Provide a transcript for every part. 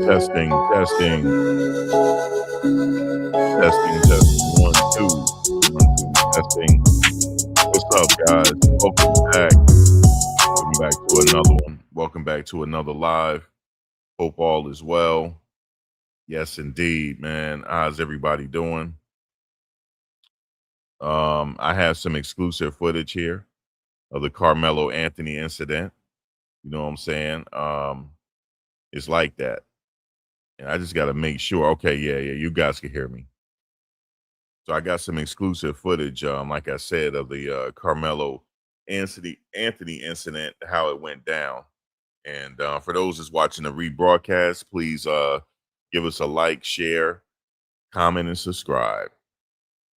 Testing, testing, testing, testing. 1, 2, 1, 2, testing. What's up, guys? Welcome back. Welcome back to another one. Welcome back to another live. Hope all is well. Yes, indeed, man. How's everybody doing? I have some exclusive footage here of the Carmelo Anthony incident. You know what I'm saying? It's like that. And I just got to make sure. Okay, yeah, you guys can hear me. So I got some exclusive footage, like I said, of the Carmelo Anthony incident, how it went down. And for those that's watching the rebroadcast, please give us a like, share, comment, and subscribe.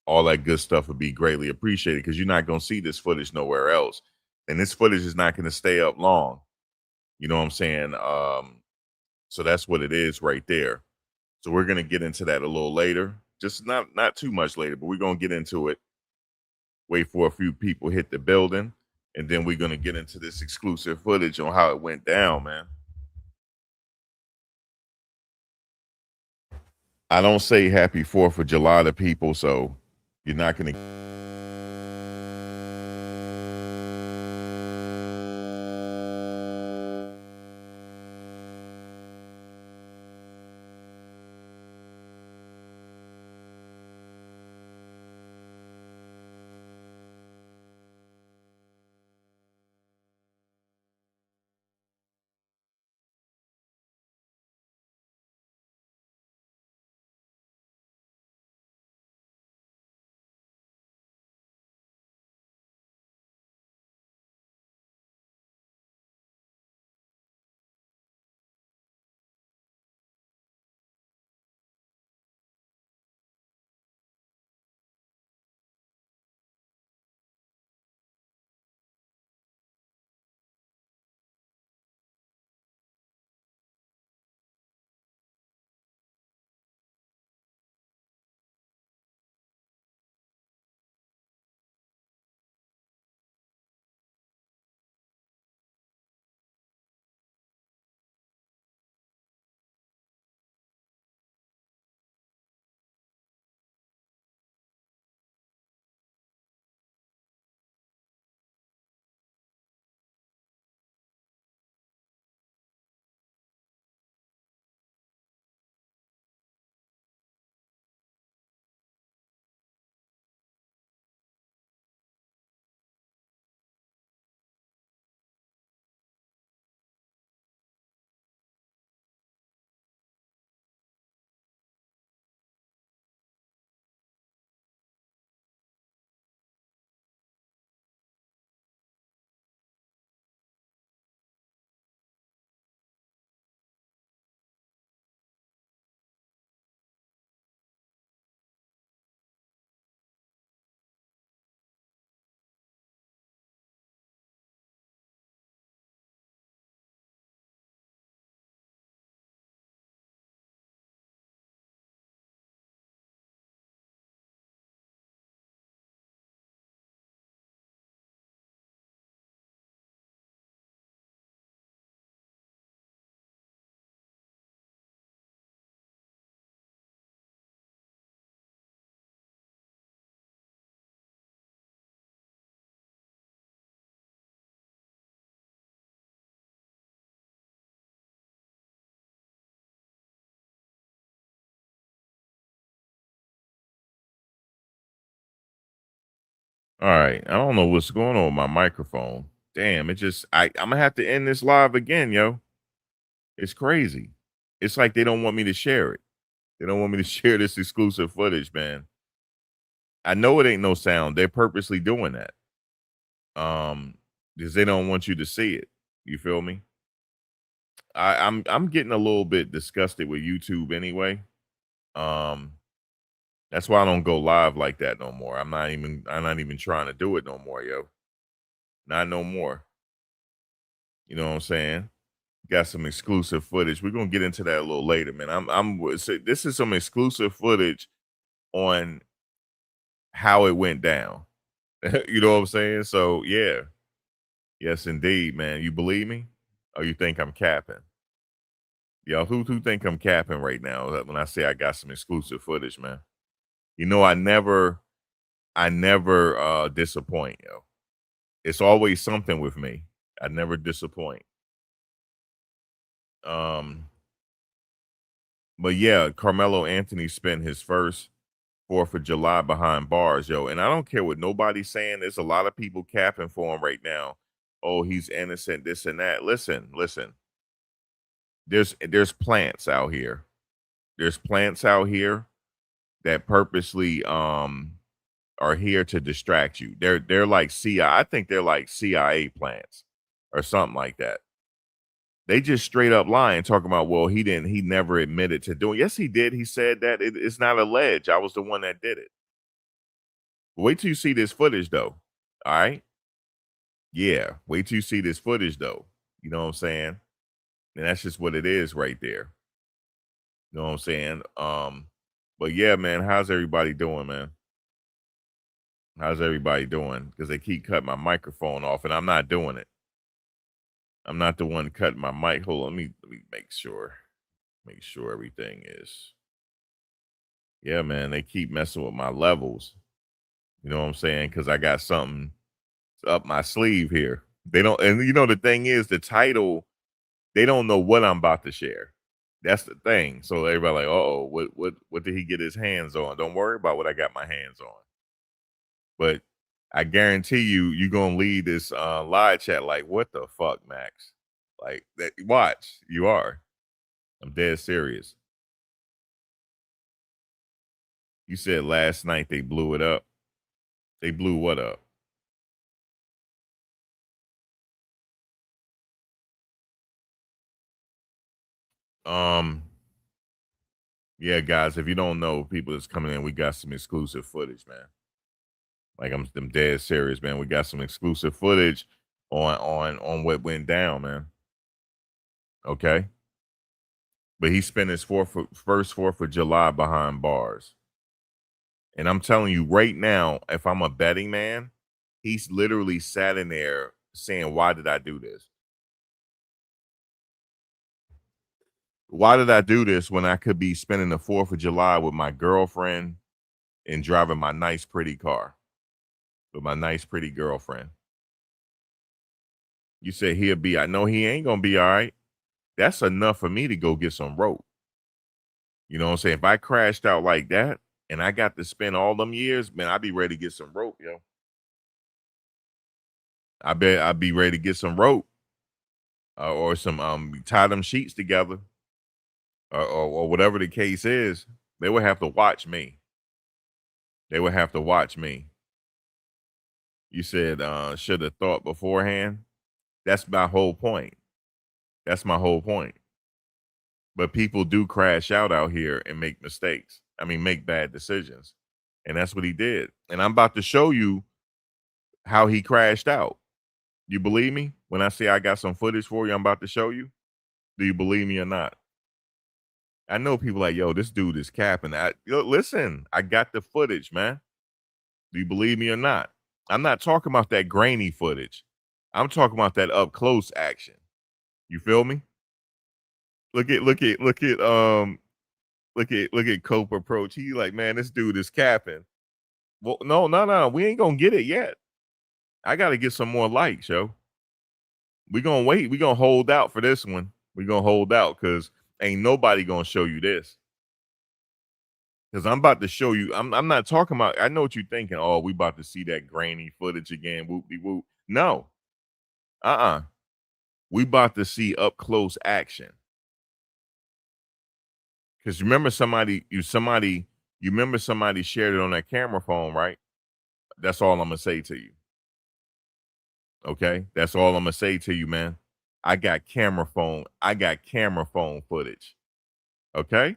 All that good stuff would be greatly appreciated because you're not going to see this footage nowhere else. And this footage is not going to stay up long. You know what I'm saying? So that's what it is right there. So we're going to get into that a little later. Just not too much later, but we're going to get into it. Wait for a few people hit the building, and then we're going to get into this exclusive footage on how it went down, man. I don't say happy 4th of July to people, so you're not going to All right. I don't know what's going on with my microphone. Damn, it just I'm gonna have to end this live again, yo. It's crazy. It's like they don't want me to share it. They don't want me to share this exclusive footage, man. I know it ain't no sound. They're purposely doing that. Because they don't want you to see it. You feel me? I'm getting a little bit disgusted with YouTube anyway. Um, that's why I don't go live like that no more. I'm not even trying to do it no more, yo. Not no more. You know what I'm saying? Got some exclusive footage. We're gonna get into that a little later, man. This is some exclusive footage on how it went down. You know what I'm saying? So yeah. Yes, indeed, man. You believe me? Or you think I'm capping? Y'all, who think I'm capping right now when I say I got some exclusive footage, man? You know, I never disappoint, yo. It's always something with me. I never disappoint. Um, but yeah, Carmelo Anthony spent his first 4th of July behind bars, yo. And I don't care what nobody's saying. There's a lot of people capping for him right now. Oh, he's innocent, this and that. Listen. There's plants out here. There's plants out here that purposely are here to distract you. They're like CIA. I think they're like CIA plants or something like that. They just straight up lying, talking about, well, he never admitted to doing. Yes, he did. He said that it's not alleged. I was the one that did it. Wait till you see this footage, though. All right. Yeah. Wait till you see this footage, though. You know what I'm saying? And that's just what it is right there. You know what I'm saying? But yeah, man, how's everybody doing, man? How's everybody doing? Because they keep cutting my microphone off, and I'm not doing it. I'm not the one cutting my mic. Hold on, let me make sure. Make sure everything is. Yeah, man, they keep messing with my levels. You know what I'm saying? Because I got something up my sleeve here. They don't, and you know the thing is, the title. They don't know what I'm about to share. That's the thing. So everybody like, oh, what did he get his hands on? Don't worry about what I got my hands on. But I guarantee you gonna leave this live chat like, what the fuck, Max? Like that. Watch, you are. I'm dead serious. You said last night they blew it up. They blew what up? Um, yeah, guys, if you don't know, people that's coming in, we got some exclusive footage, man. Like I'm dead serious, man. We got some exclusive footage on what went down, man. Okay. But he spent his first 4th of July behind bars. And I'm telling you right now, if I'm a betting man, he's literally sat in there saying, why did I do this? Why did I do this when I could be spending the 4th of July with my girlfriend and driving my nice, pretty car with my nice, pretty girlfriend? You say I know he ain't going to be all right. That's enough for me to go get some rope. You know what I'm saying? If I crashed out like that and I got to spend all them years, man, I'd be ready to get some rope, yo. I bet I'd be ready to get some rope or some tie them sheets together or whatever the case is. They would have to watch me. They would have to watch me. You said should have thought beforehand. That's my whole point. That's my whole point. But people do crash out here and make mistakes. I mean, make bad decisions. And that's what he did. And I'm about to show you how he crashed out. You believe me? When I say I got some footage for you, I'm about to show you. Do you believe me or not? I know people like, yo, this dude is capping. Listen, I got the footage, man. Do you believe me or not? I'm not talking about that grainy footage. I'm talking about that up close action. You feel me? Look at Cope approach. He like, man, this dude is capping. Well, no. We ain't gonna get it yet. I gotta get some more likes, yo. We gonna wait. We gonna hold out for this one. We gonna hold out because ain't nobody gonna show you this. Because I'm about to show you. I'm not talking about. I know what you're thinking. Oh, we about to see that grainy footage again. Whoop de whoop. No. We about to see up close action. Because remember you remember somebody shared it on that camera phone, right? That's all I'm gonna say to you. Okay, that's all I'm gonna say to you, man. I got camera phone. I got camera phone footage. Okay.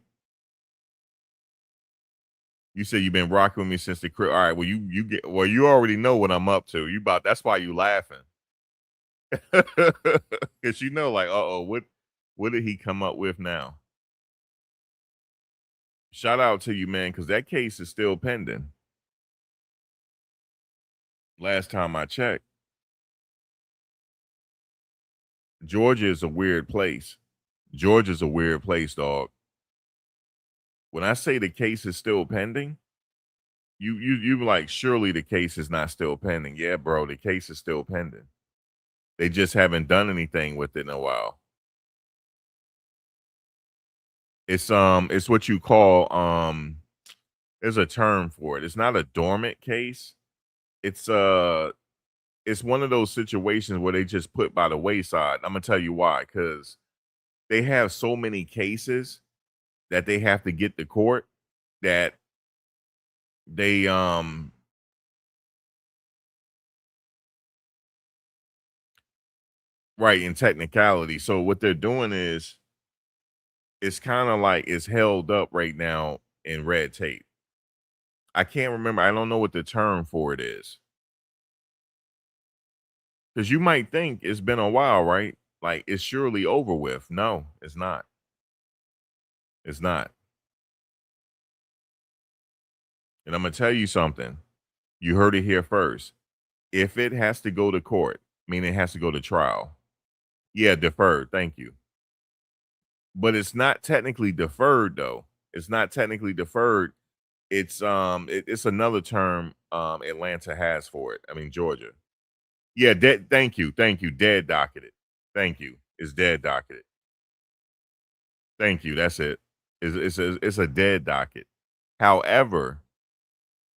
You said you've been rocking with me since the crib. All right. Well, you already know what I'm up to. You about that's why you laughing. Because you know, like, what did he come up with now? Shout out to you, man, because that case is still pending. Last time I checked, Georgia is a weird place. Georgia's a weird place, dog. When I say the case is still pending, you like surely the case is not still pending. Yeah, bro, the case is still pending. They just haven't done anything with it in a while. It's what you call there's a term for it. It's not a dormant case. It's it's one of those situations where they just put by the wayside. I'm gonna tell you why, because they have so many cases that they have to get to court that they right in technicality. So what they're doing is it's kind of like it's held up right now in red tape. I can't remember. I don't know what the term for it is. Because you might think it's been a while, right? Like it's surely over with. No, it's not. It's not. And I'm gonna tell you something. You heard it here first. If it has to go to court, meaning it has to go to trial. Yeah, deferred. Thank you. But it's not technically deferred though. It's not technically deferred. It's another term Atlanta has for it. I mean Georgia. Yeah, dead. Thank you. Thank you. Dead docketed. Thank you. It's dead docketed. Thank you. That's it. It's a dead docket. However,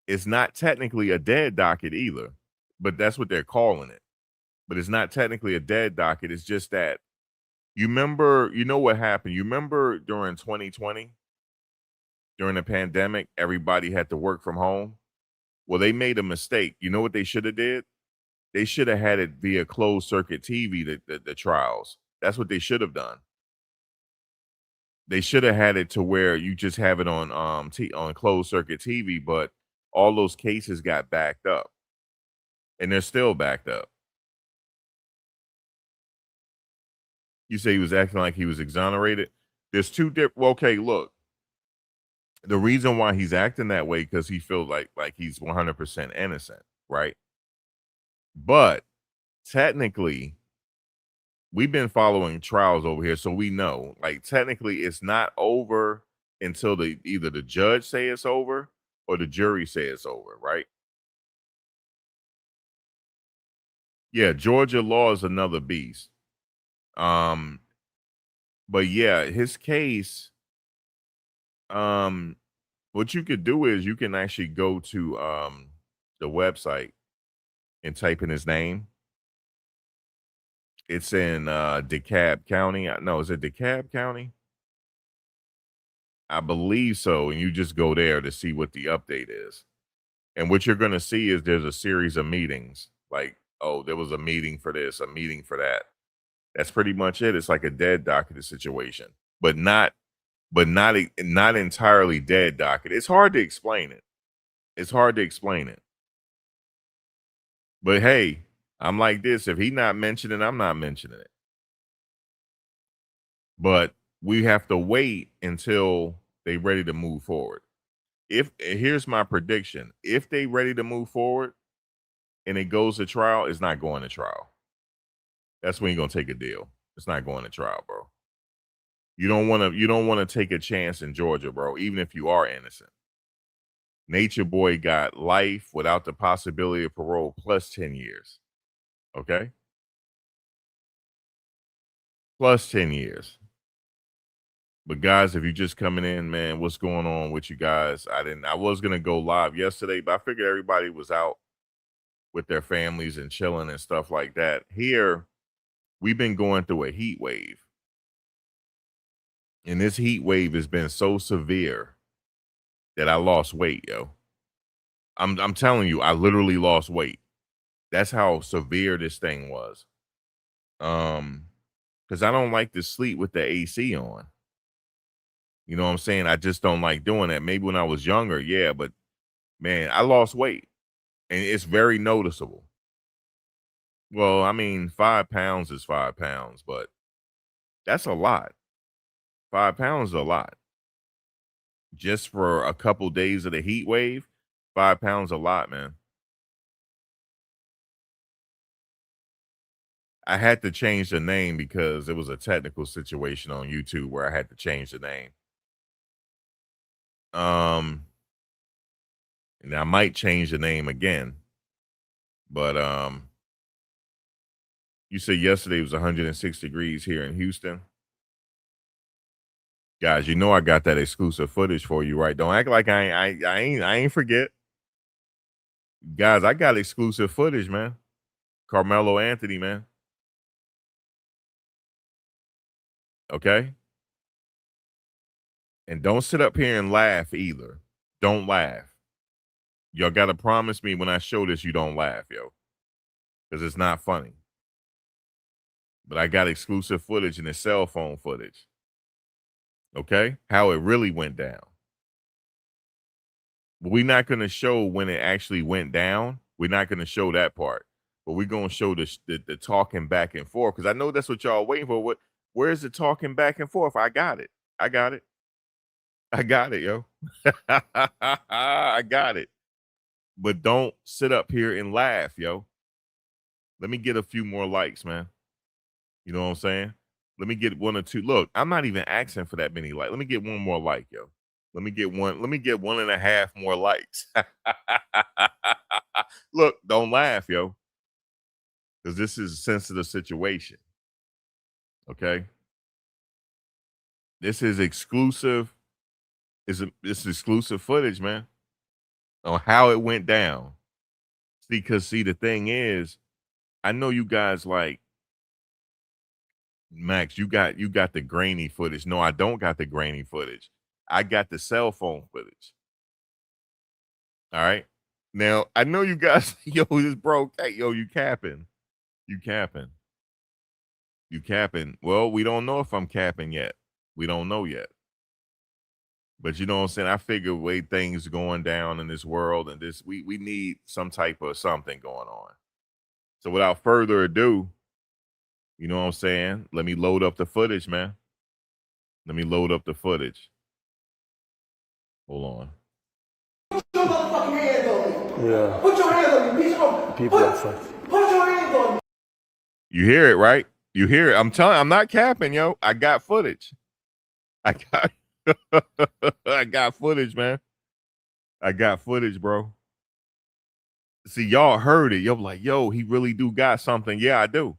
it's not technically a dead docket either, but that's what they're calling it. But it's not technically a dead docket. It's just that you know what happened? You remember during 2020, during the pandemic, everybody had to work from home. Well, they made a mistake. You know what they should have did? They should have had it via closed circuit TV, the trials. That's what they should have done. They should have had it to where you just have it on on closed circuit TV, but all those cases got backed up, and they're still backed up. You say he was acting like he was exonerated. There's two different. Well, okay, look, the reason why he's acting that way because he feels like he's 100% innocent, right? But technically, we've been following trials over here, so we know, like, technically, it's not over until either the judge say it's over or the jury say it's over, right? Yeah, Georgia law is another beast. Um, but yeah, his case, um, what you could do is you can actually go to the website and type in his name. It's in DeKalb County. No, is it DeKalb County? I believe so. And you just go there to see what the update is. And what you're going to see is there's a series of meetings. Like, oh, there was a meeting for this, a meeting for that. That's pretty much it. It's like a dead docketed situation, but not entirely dead docket. It's hard to explain it. It's hard to explain it. But hey, I'm like this. If he not mentioning, I'm not mentioning it. But we have to wait until they ready to move forward. If here's my prediction, if they ready to move forward and it goes to trial, it's not going to trial. That's when you're gonna take a deal. It's not going to trial, bro. You don't want to take a chance in Georgia, bro, even if you are innocent. Nature Boy got life without the possibility of parole plus 10 years. Okay? Plus 10 years. But guys, if you're just coming in, man, what's going on with you guys? I was gonna go live yesterday, but I figured everybody was out with their families and chilling and stuff like that. Here, we've been going through a heat wave. And this heat wave has been so severe that I lost weight, yo. I'm telling you, I literally lost weight. That's how severe this thing was. Because I don't like to sleep with the AC on. You know what I'm saying? I just don't like doing that. Maybe when I was younger, yeah, but man, I lost weight and it's very noticeable. Well, I mean, 5 pounds is 5 pounds, but that's a lot. 5 pounds is a lot. Just for a couple days of the heat wave, 5 pounds a lot, man. I had to change the name because it was a technical situation on YouTube where I had to change the name. And I might change the name again. But you said yesterday was 106 degrees here in Houston. Guys, you know I got that exclusive footage for you, right? Don't act like I ain't forget. Guys, I got exclusive footage, man. Karmelo Anthony, man. Okay? And don't sit up here and laugh either. Don't laugh. Y'all gotta promise me when I show this you don't laugh, yo. Because it's not funny. But I got exclusive footage and it's cell phone footage. Okay? How it really went down. But we're not gonna show when it actually went down. We're not gonna show that part. But we're gonna show the talking back and forth. Because I know that's what y'all waiting for. Where's the talking back and forth? I got it. I got it. I got it, yo. I got it. But don't sit up here and laugh, yo. Let me get a few more likes, man. You know what I'm saying? Let me get one or two. Look, I'm not even asking for that many likes. Let me get one more like, yo. Let me get one. Let me get 1.5 more likes. Look, don't laugh, yo. Because this is a sensitive situation. Okay. This is exclusive. It's exclusive footage, man, on how it went down. See, the thing is, I know you guys like Max, you got the grainy footage. No, I don't got the grainy footage. I got the cell phone footage. All right. Now I know you guys, yo, this bro, hey, yo, you capping. You capping. You capping. Well, we don't know if I'm capping yet. We don't know yet. But you know what I'm saying? I figure way things going down in this world and this we need some type of something going on. So without further ado, you know what I'm saying? Let me load up the footage, man. Let me load up the footage. Hold on. Put your motherfucking hands on me. Yeah. Put your hands on me, bitch. People are fucking. Put your hands on me. You hear it, right? You hear it. I'm not capping, yo. I got footage. I got I got footage, man. I got footage, bro. See, y'all heard it. You're like, yo, he really do got something. Yeah, I do.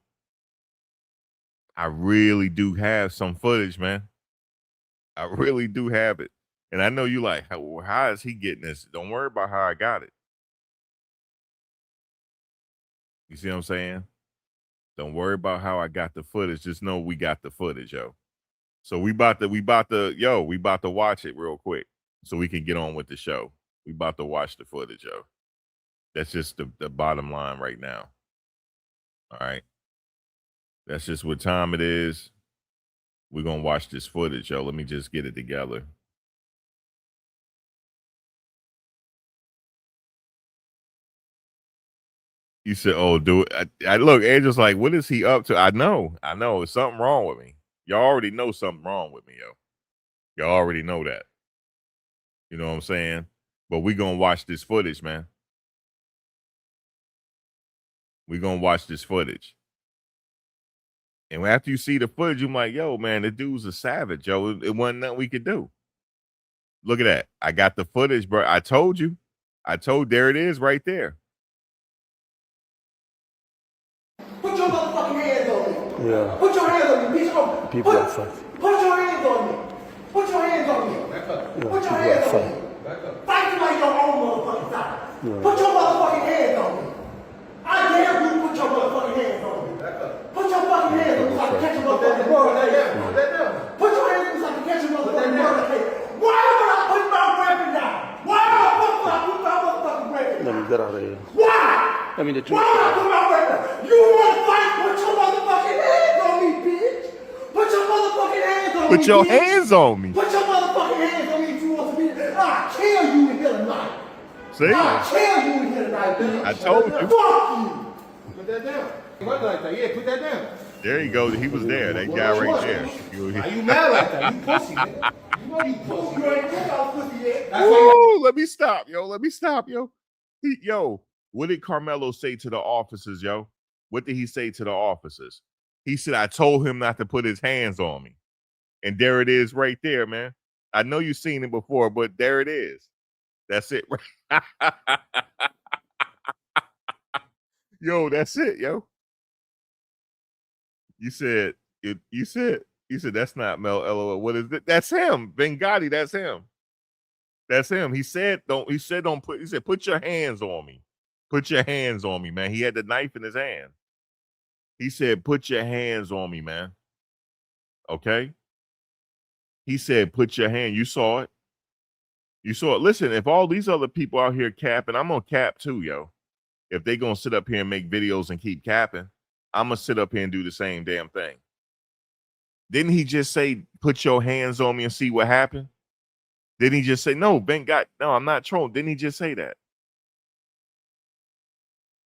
I really do have some footage, man. I really do have it. And I know you like, how is he getting this? Don't worry about how I got it. You see what I'm saying? Don't worry about how I got the footage. Just know we got the footage, yo. So we about to watch it real quick so we can get on with the show. We about to watch the footage, yo. That's just the bottom line right now. All right. That's just what time it is. We're gonna watch this footage, yo. Let me just get it together. You said, "Oh, do it." I look, Angel's like, "What is he up to?" I know. It's something wrong with me. Y'all already know something wrong with me, yo. Y'all already know that. You know what I'm saying? But we gonna watch this footage, man. We gonna watch this footage. And after you see the footage, you're like, yo, man, the dude's a savage, yo. It wasn't nothing we could do. Look at that. I got the footage, bro. I told you. There it is right there. Put your motherfucking hands on me. Yeah. Put your hands on me, bitch. People are fucking. Put your hands on me. hands on me. Put your hands on me. Fight like your own motherfucking side. Put your motherfucking hands on me. I dare you put your motherfucking hands on me. Put your fucking hands on me so I can catch a motherfucking murder. Put your hands on me so I can catch a motherfucking murder. Why would I put my weapon down? Why would I put my motherfucking weapon down? Let me get out of here. Why? Let me the truth. Why would I put my weapon down? You want to fight? Put your motherfucking hands on me, bitch. Put your motherfucking hands on me. Put your bitch. hands on me. Put your motherfucking hands on me if you want to be. I'll kill you in here tonight. See? I'll kill you in here tonight, bitch. I told you. Fuck you. Put that down. Yeah, put that down. There you go. He was there. That guy right there. Why you mad like that? You pussy, nigga. You know you pussy. You ain't think I was pussy yet. Ooh, let me stop, yo. Let me stop, yo. Yo, what did Karmelo say to the officers, yo? What did he say to the officers? He said, I told him not to put his hands on me. And there it is right there, man. I know you've seen it before, but there it is. That's it. Yo, that's it, yo. You said that's not Mel LOL. What is it? That's him. Benghazi, that's him. That's him. He said put your hands on me. Put your hands on me, man. He had the knife in his hand. He said, put your hands on me, man. Okay? He said, put your hand. You saw it. You saw it. Listen, if all these other people out here capping, I'm gonna cap too, yo. If they gonna sit up here and make videos and keep capping, I'm gonna sit up here and do the same damn thing. Didn't he just say, put your hands on me and see what happened? Didn't he just say, no, no, I'm not trolling. Didn't he just say that?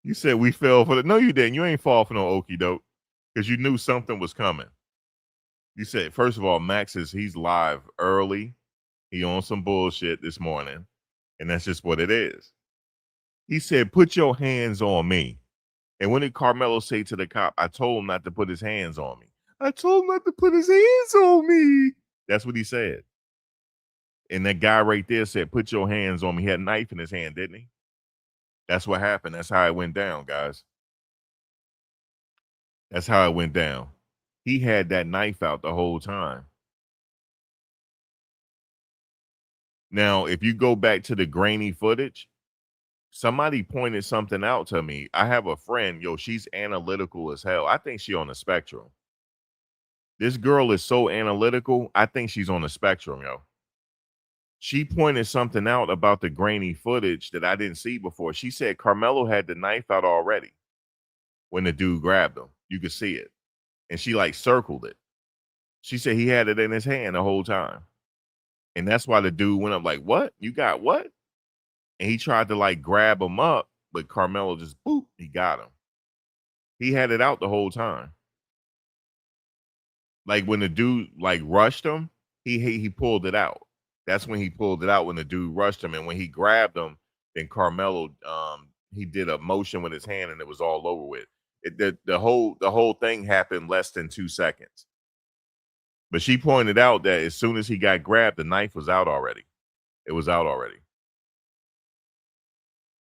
You said we fell for the, no, you didn't. You ain't fall for no okie doke because you knew something was coming. You said, first of all, he's live early. He on some bullshit this morning, and that's just what it is. He said, put your hands on me. And when did Karmelo say to the cop, I told him not to put his hands on me. I told him not to put his hands on me. That's what he said. And that guy right there said, put your hands on me. He had a knife in his hand, didn't he? That's what happened. That's how it went down, guys. That's how it went down. He had that knife out the whole time. Now, if you go back to the grainy footage, somebody pointed something out to me. I have a friend, yo, she's analytical as hell. I think she's on the spectrum. This girl is so analytical. I think she's on the spectrum, yo. She pointed something out about the grainy footage that I didn't see before. She said Karmelo had the knife out already when the dude grabbed him. You could see it. And she like circled it. She said he had it in his hand the whole time. And that's why the dude went up like, what? You got what? And he tried to like grab him up, but Karmelo just, boop, he got him. He had it out the whole time. Like when the dude like rushed him, he pulled it out. That's when he pulled it out when the dude rushed him. And when he grabbed him, then Karmelo, he did a motion with his hand and it was all over with. The whole thing happened less than 2 seconds. But she pointed out that as soon as he got grabbed, the knife was out already. It was out already.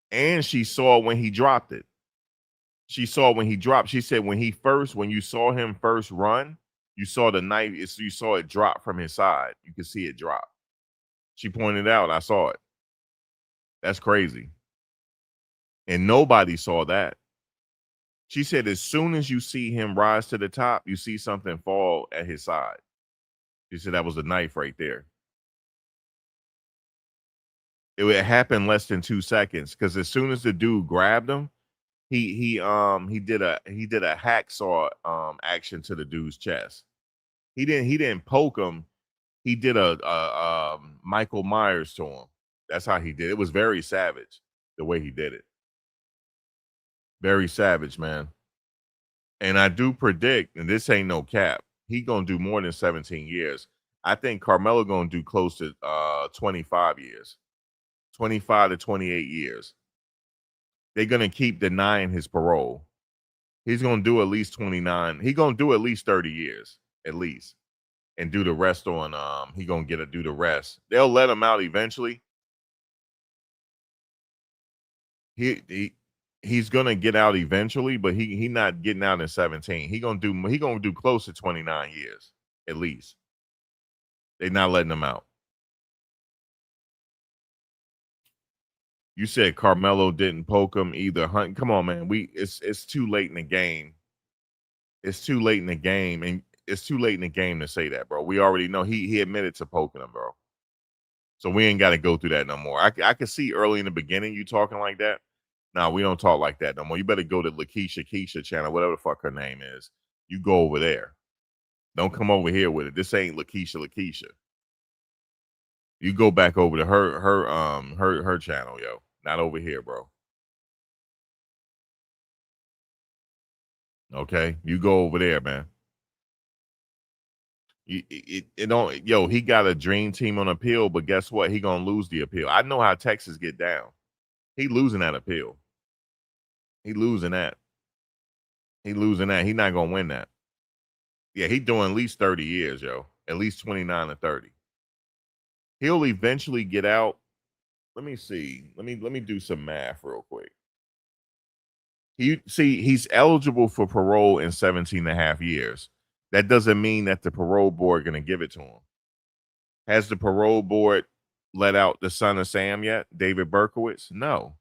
And she saw when he dropped it. She saw when he dropped. She said when you saw him first run, you saw the knife, you saw it drop from his side. You could see it drop. She pointed out, I saw it. That's crazy. And nobody saw that. She said as soon as you see him rise to the top, you see something fall at his side. She said that was a knife right there. It would happen less than 2 seconds because as soon as the dude grabbed him, he did a hacksaw action to the dude's chest. He didn't poke him. He did a Michael Myers to him. That's how he did it. It was very savage the way he did it. Very savage, man. And I do predict, and this ain't no cap, he gonna do more than 17 years. I think Karmelo gonna do close to 25 years. 25 to 28 years. They're gonna keep denying his parole. He's gonna do at least 29. He's gonna do at least 30 years, at least. And do the rest on he gonna do the rest. They'll let him out eventually. He's gonna get out eventually, but he not getting out in 17. He gonna do close to 29 years, at least. They're not letting him out. You said Carmelo didn't poke him either. Hunt, come on, man. It's too late in the game. It's too late in the game, and it's too late in the game to say that, bro. We already know he admitted to poking him, bro. So we ain't got to go through that no more. I could see early in the beginning you talking like that. Nah, we don't talk like that no more. You better go to Lakeisha Keisha channel, whatever the fuck her name is. You go over there. Don't come over here with it. This ain't Lakeisha. You go back over to her channel, yo. Not over here, bro. Okay, you go over there, man. It don't, yo. He got a dream team on appeal, but guess what? He gonna lose the appeal. I know how Texas get down. He losing that appeal. He losing that. He losing that. He not gonna win that. Yeah, he doing at least 30 years, yo. At least 29 to 30. He'll eventually get out. Let me see. Let me do some math real quick. He's eligible for parole in 17 and a half years. That doesn't mean that the parole board gonna give it to him. Has the parole board let out the son of Sam yet? David Berkowitz? No.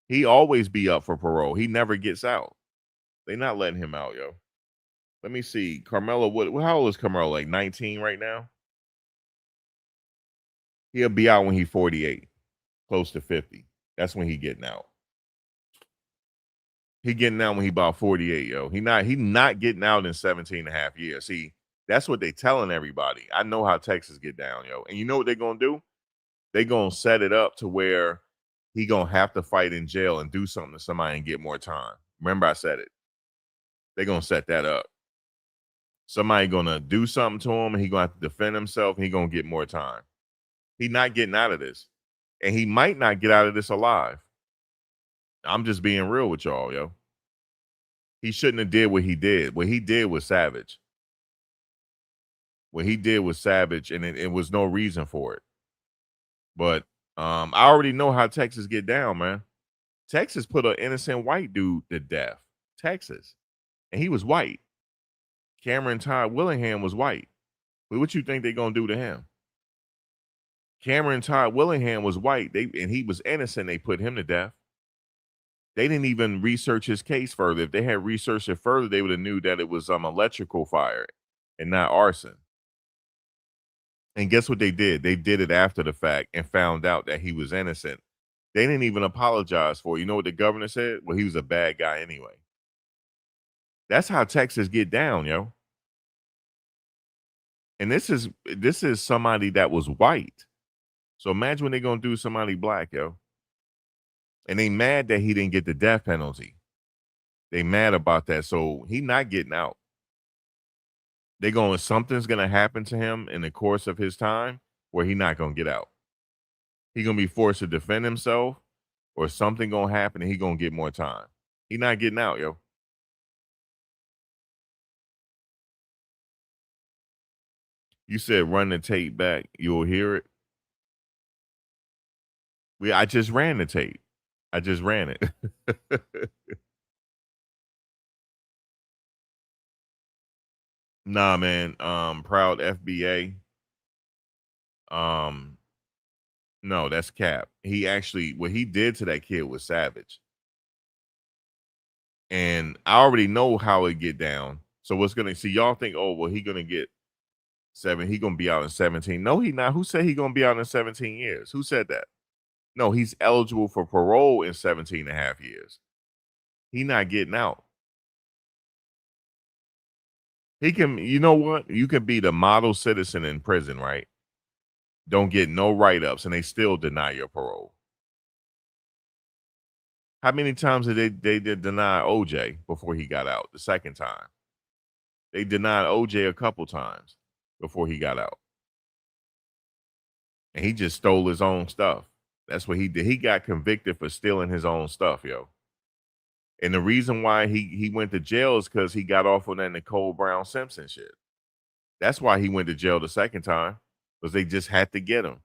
He always be up for parole. He never gets out. They not letting him out, yo. Let me see. Karmelo, how old is Karmelo? Like 19 right now? He'll be out when he's 48, close to 50. That's when he getting out. He getting out when he about 48, yo. He not getting out in 17 and a half years. See, that's what they telling everybody. I know how Texas get down, yo. And you know what they're gonna do? They gonna set it up to where he gonna have to fight in jail and do something to somebody and get more time. Remember I said it. They're gonna set that up. Somebody gonna do something to him and he gonna have to defend himself and he gonna get more time. He not getting out of this. And he might not get out of this alive. I'm just being real with y'all, yo. He shouldn't have did what he did. What he did was savage. What he did was savage, and it was no reason for it. But I already know how Texas get down, man. Texas put an innocent white dude to death. Texas. And he was white. Cameron Todd Willingham was white. What you think they gonna do to him? Cameron Todd Willingham was white. And he was innocent. They put him to death. They didn't even research his case further. If they had researched it further, they would have knew that it was electrical fire and not arson. And guess what they did? They did it after the fact and found out that he was innocent. They didn't even apologize for it. You know what the governor said? Well, he was a bad guy anyway. That's how Texas get down, yo. And this is somebody that was white. So imagine when they're gonna do somebody black, yo. And they mad that he didn't get the death penalty. They mad about that. So he not getting out. Something's gonna happen to him in the course of his time where he not gonna get out. He gonna be forced to defend himself, or something gonna happen and he gonna get more time. He not getting out, yo. You said run the tape back, you'll hear it. I just ran the tape. I just ran it. Nah, man. Proud FBA. No, that's Cap. What he did to that kid was savage. And I already know how it get down. So what's gonna see y'all think, oh, well, he gonna get 7, he gonna be out in 17. No, he not. Who said he gonna be out in 17 years? Who said that? No, he's eligible for parole in 17 and a half years. He not getting out. He can, you know what? You can be the model citizen in prison, right? Don't get no write-ups, and they still deny your parole. How many times did they deny OJ before he got out? The second time. They denied OJ a couple times before he got out. And he just stole his own stuff. That's what he did. He got convicted for stealing his own stuff, yo. And the reason why he went to jail is because he got off on that Nicole Brown Simpson shit. That's why he went to jail the second time, because they just had to get him.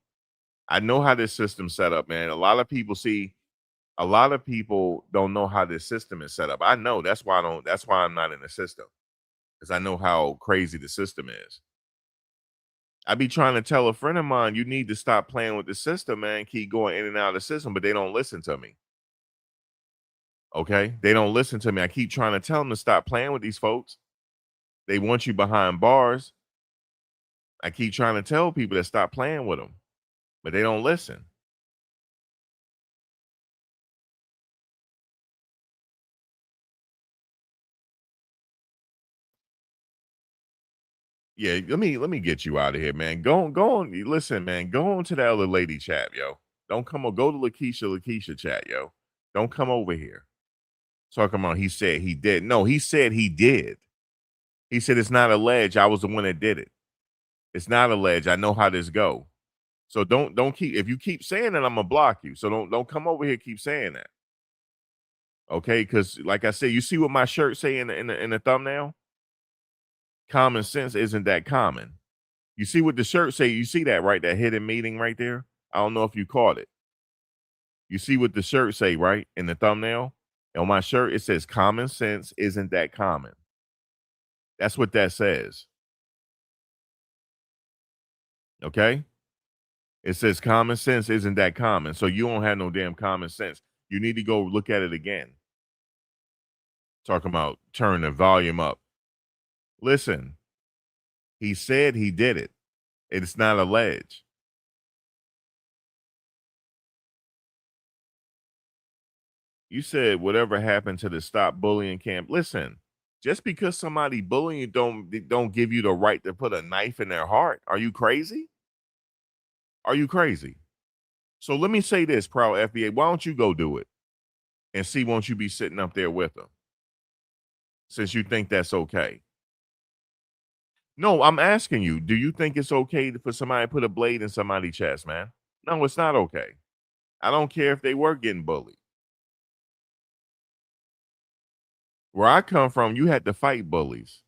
I know how this system's set up, man. A lot of people don't know how this system is set up. I know. That's why I'm not in the system. Because I know how crazy the system is. I be trying to tell a friend of mine, you need to stop playing with the system, man. Keep going in and out of the system, but they don't listen to me. Okay? They don't listen to me. I keep trying to tell them to stop playing with these folks. They want you behind bars. I keep trying to tell people to stop playing with them, but they don't listen. Yeah, let me get you out of here, man. Go on. Listen, man. Go on to the other lady chat, yo. Don't come on. Go to Lakeisha chat, yo. Don't come over here. Talking about he said he did. No, he said he did. He said it's not alleged. I was the one that did it. It's not alleged. I know how this go. So don't keep if you keep saying that, I'm gonna block you. So don't come over here keep saying that. Okay, because like I said, you see what my shirt say in the thumbnail? Common sense isn't that common. You see what the shirt say? You see that, right? That hidden meaning right there? I don't know if you caught it. You see what the shirt say, right? In the thumbnail? On my shirt, it says common sense isn't that common. That's what that says. Okay? It says common sense isn't that common. So you don't have no damn common sense. You need to go look at it again. Talking about turn the volume up. Listen, he said he did it. It's not alleged. You said whatever happened to the stop bullying camp. Listen, just because somebody bullying you don't give you the right to put a knife in their heart. Are you crazy? Are you crazy? So let me say this, proud FBA. Why don't you go do it and see? Won't you be sitting up there with them since you think that's okay? No, I'm asking you. Do you think it's okay for somebody to put a blade in somebody's chest, man? No, it's not okay. I don't care if they were getting bullied. Where I come from, you had to fight bullies.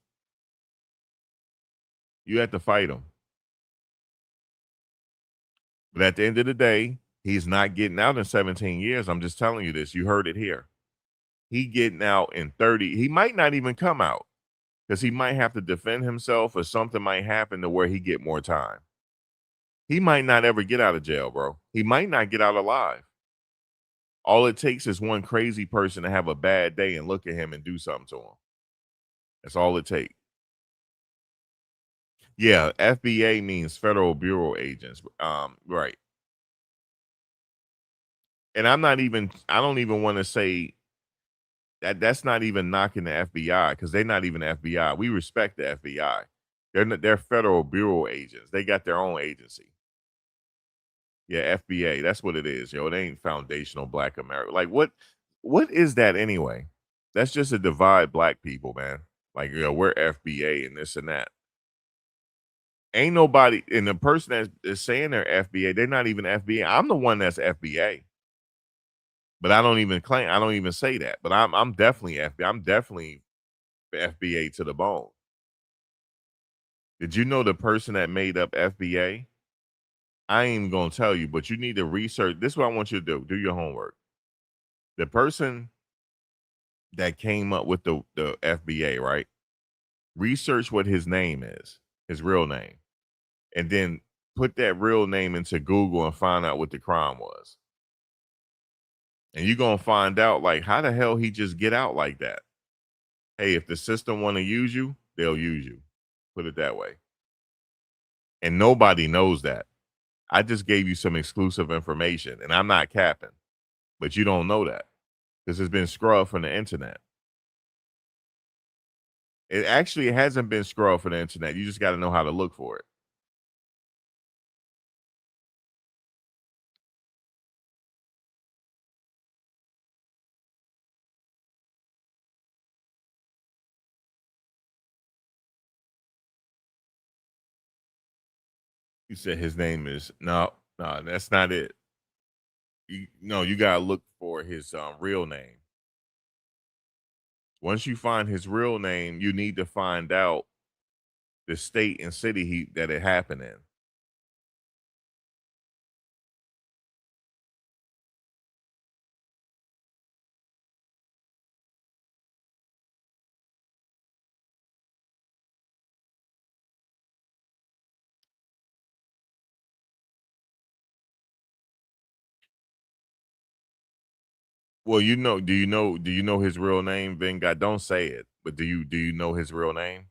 You had to fight them. But at the end of the day, he's not getting out in 17 years. I'm just telling you this. You heard it here. He getting out in 30. He might not even come out because he might have to defend himself or something might happen to where he get more time. He might not ever get out of jail, bro. He might not get out alive. All it takes is one crazy person to have a bad day and look at him and do something to him. That's all it takes. Yeah, FBA means Federal Bureau Agents. Right. And I don't even want to say that's not even knocking the FBI because they're not even the FBI. We respect the FBI. They're Federal Bureau Agents. They got their own agency. Yeah, FBA. That's what it is. Yo, it ain't foundational Black America. Like what is that anyway? That's just a divide black people, man. Like, we're FBA and this and that. Ain't nobody, and the person that is saying they're FBA, they're not even FBA. I'm the one that's FBA, but I don't even claim. I don't even say that. But I'm definitely FBA. I'm definitely FBA to the bone. Did you know the person that made up FBA? I ain't even gonna tell you, but you need to research. This is what I want you to do. Do your homework. The person that came up with the FBA, right? Research what his name is, his real name, and then put that real name into Google and find out what the crime was. And you're gonna find out like how the hell he just get out like that. Hey, if the system want to use you, they'll use you. Put it that way. And nobody knows that. I just gave you some exclusive information, and I'm not capping, but you don't know that because it's been scrubbed from the internet. It actually hasn't been scrubbed from the internet. You just got to know how to look for it. You said his name is no, that's not it. No, you gotta look for his real name. Once you find his real name, you need to find out the state and city that it happened in. Well, do you know his real name, Vingard? Don't say it, but do you know his real name?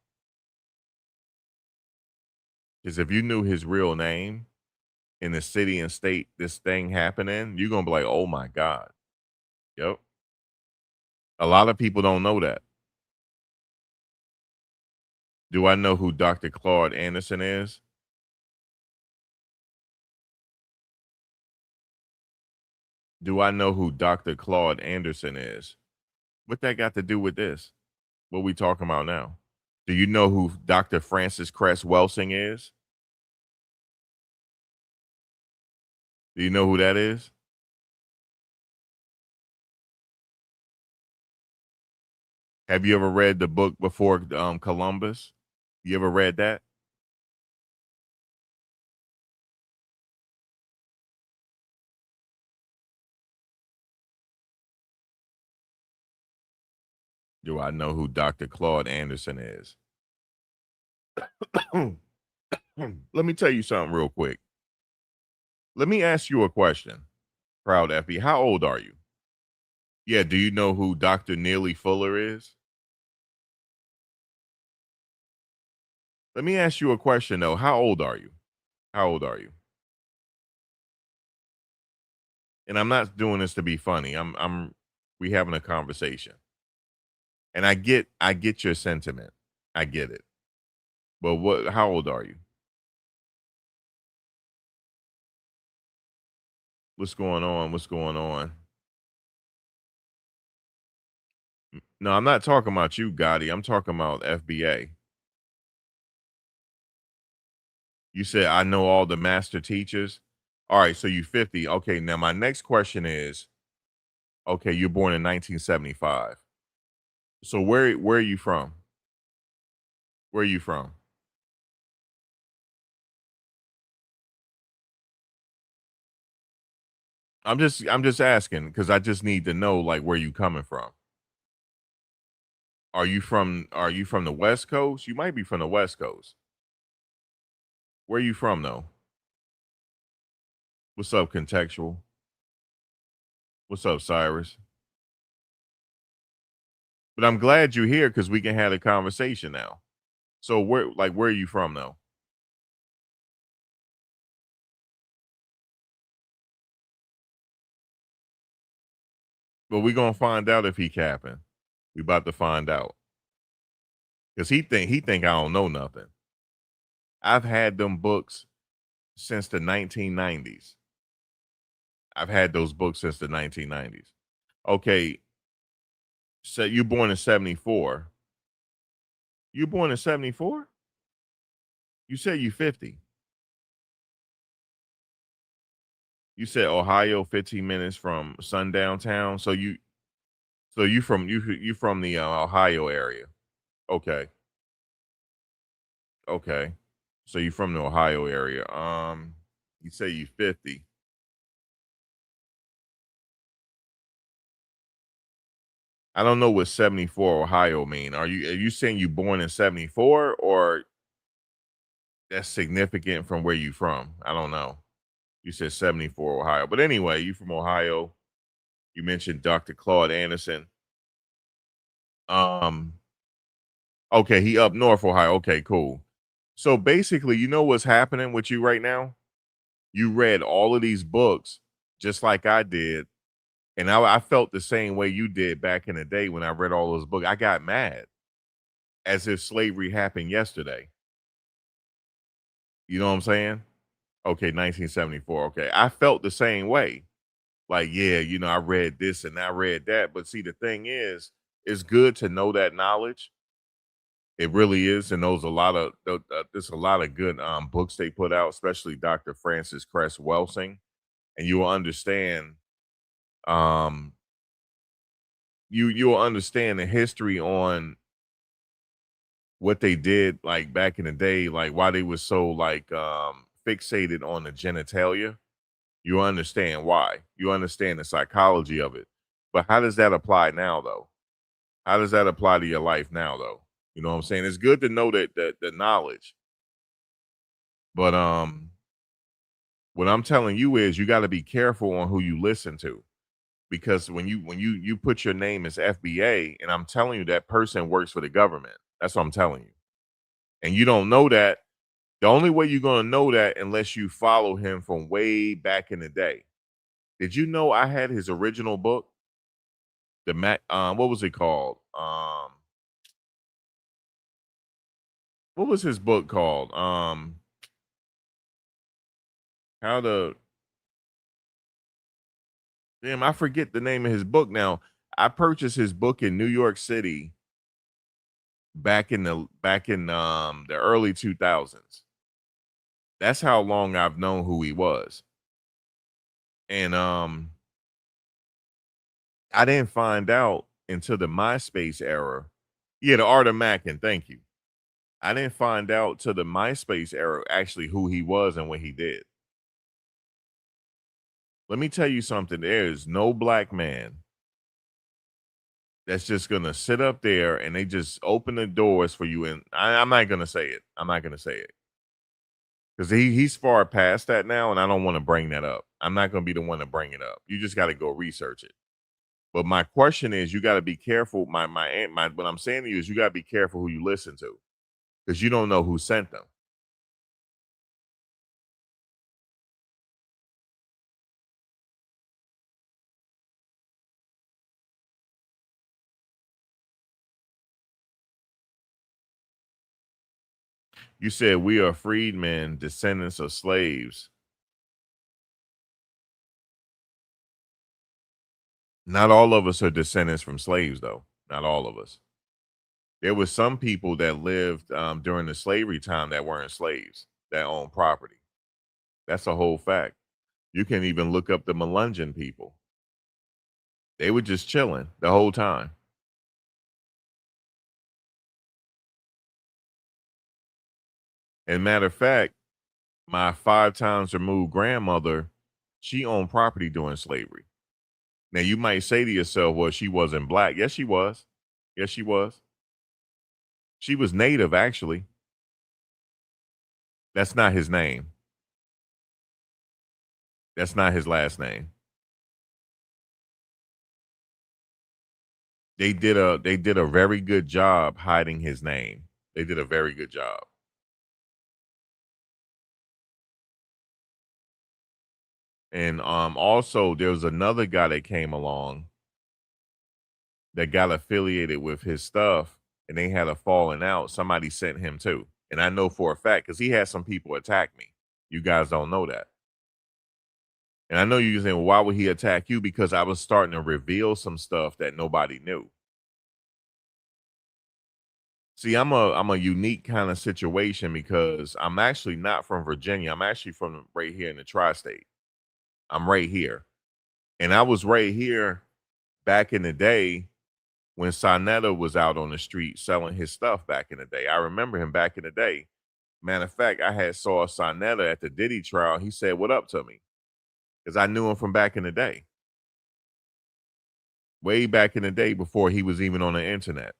Because if you knew his real name in the city and state this thing happening, you're gonna be like, oh my God. Yep. A lot of people don't know that. Do I know who Dr. Claude Anderson is? Do I know who Dr. Claude Anderson is? What that got to do with this? What we talking about now? Do you know who Dr. Francis Cress Welsing is? Do you know who that is? Have you ever read the book Before Columbus? You ever read that? Do I know who Dr. Claude Anderson is? Let me tell you something real quick. Let me ask you a question, Proud Effie. How old are you? Yeah, do you know who Dr. Neely Fuller is? Let me ask you a question though. How old are you? How old are you? And I'm not doing this to be funny. We having a conversation. And I get your sentiment. I get it. But how old are you? What's going on? What's going on? No, I'm not talking about you, Gotti. I'm talking about FBA. You said I know all the master teachers. All right, so you 50. Okay, now my next question is, okay, you're born in 1975. So where are you from? Where are you from? I'm just asking because I just need to know like where you coming from. Are you from the West Coast? You might be from the West Coast. Where are you from though? What's up, contextual? What's up, Cyrus? But I'm glad you're here because we can have a conversation now. So where are you from though? But we gonna find out if he capping. We about to find out. Cause he think I don't know nothing. I've had them books since the 1990s. I've had those books since the 1990s. Okay, so you born in 74. You born in 74? You said you 50. You said Ohio, 15 minutes from sundown town. So you from the Ohio area. Okay. Okay. So you from the Ohio area. You say you 50. I don't know what 74 Ohio mean. Are you saying you born in 74 or that's significant from where you from? I don't know. You said 74 Ohio. But anyway, you from Ohio. You mentioned Dr. Claude Anderson. Um okay, he up north Ohio. Okay, cool. So basically, you know what's happening with you right now? You read all of these books just like I did. And I felt the same way you did back in the day when I read all those books. I got mad as if slavery happened yesterday. You know what I'm saying? Okay, 1974. Okay. I felt the same way. Like, yeah, I read this and I read that. But see, the thing is, it's good to know that knowledge. It really is. And there's a lot of good books they put out, especially Dr. Francis Cress Welsing. And you will understand um you'll understand the history on what they did like back in the day, like why they were so like fixated on the genitalia. You understand why. You understand the psychology of it. But how does that apply now though? How does that apply to your life now though? You know what I'm saying? It's good to know that the knowledge. But what I'm telling you is you got to be careful on who you listen to because when you put your name as FBA, and I'm telling you that person works for the government. That's what I'm telling you. And you don't know that. The only way you're going to know that unless you follow him from way back in the day. Did you know I had his original book? What was it called? What was his book called? How to Damn, I forget the name of his book now. I purchased his book in New York City back in the early 2000s. That's how long I've known who he was. And I didn't find out until the MySpace era. Yeah, the Art of Mackin, thank you. I didn't find out till the MySpace era actually who he was and what he did. Let me tell you something. There is no black man that's just gonna sit up there and they just open the doors for you. And I'm not gonna say it. I'm not gonna say it because he's far past that now, and I don't want to bring that up. I'm not gonna be the one to bring it up. You just got to go research it. But my question is, you got to be careful. What I'm saying to you is, you got to be careful who you listen to because you don't know who sent them. You said we are freedmen, descendants of slaves. Not all of us are descendants from slaves, though. Not all of us. There was some people that lived during the slavery time that weren't slaves that owned property. That's a whole fact. You can even look up the Melungeon people. They were just chilling the whole time. And matter of fact, my 5 times removed grandmother, she owned property during slavery. Now you might say to yourself, well, she wasn't black. Yes, she was. Yes, she was. She was native, actually. That's not his name. That's not his last name. They did a very good job hiding his name. They did a very good job. And also there was another guy that came along that got affiliated with his stuff, and they had a falling out. Somebody sent him too. And I know for a fact because he had some people attack me. You guys don't know that. And I know you're saying, well, why would he attack you? Because I was starting to reveal some stuff that nobody knew. See, I'm a unique kind of situation because I'm actually not from Virginia. I'm actually from right here in the tri-state. I'm right here. And I was right here back in the day when Sonetta was out on the street selling his stuff back in the day. I remember him back in the day. Matter of fact, I had saw Sonetta at the Diddy trial. He said, "What up" to me? Because I knew him from back in the day. Way back in the day before he was even on the internet.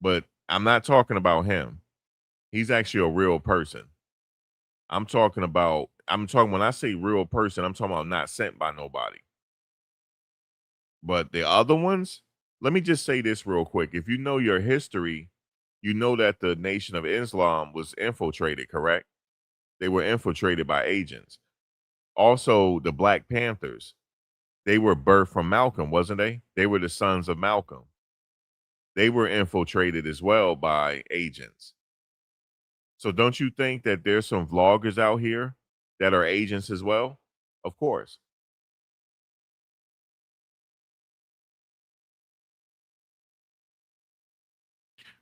But I'm not talking about him. He's actually a real person. I'm talking when I say real person, I'm talking about not sent by nobody. But the other ones, let me just say this real quick. If you know your history, you know that the Nation of Islam was infiltrated, correct? They were infiltrated by agents. Also, the Black Panthers, they were birthed from Malcolm, wasn't they? They were the sons of Malcolm. They were infiltrated as well by agents. So don't you think that there's some vloggers out here that are agents as well? Of course.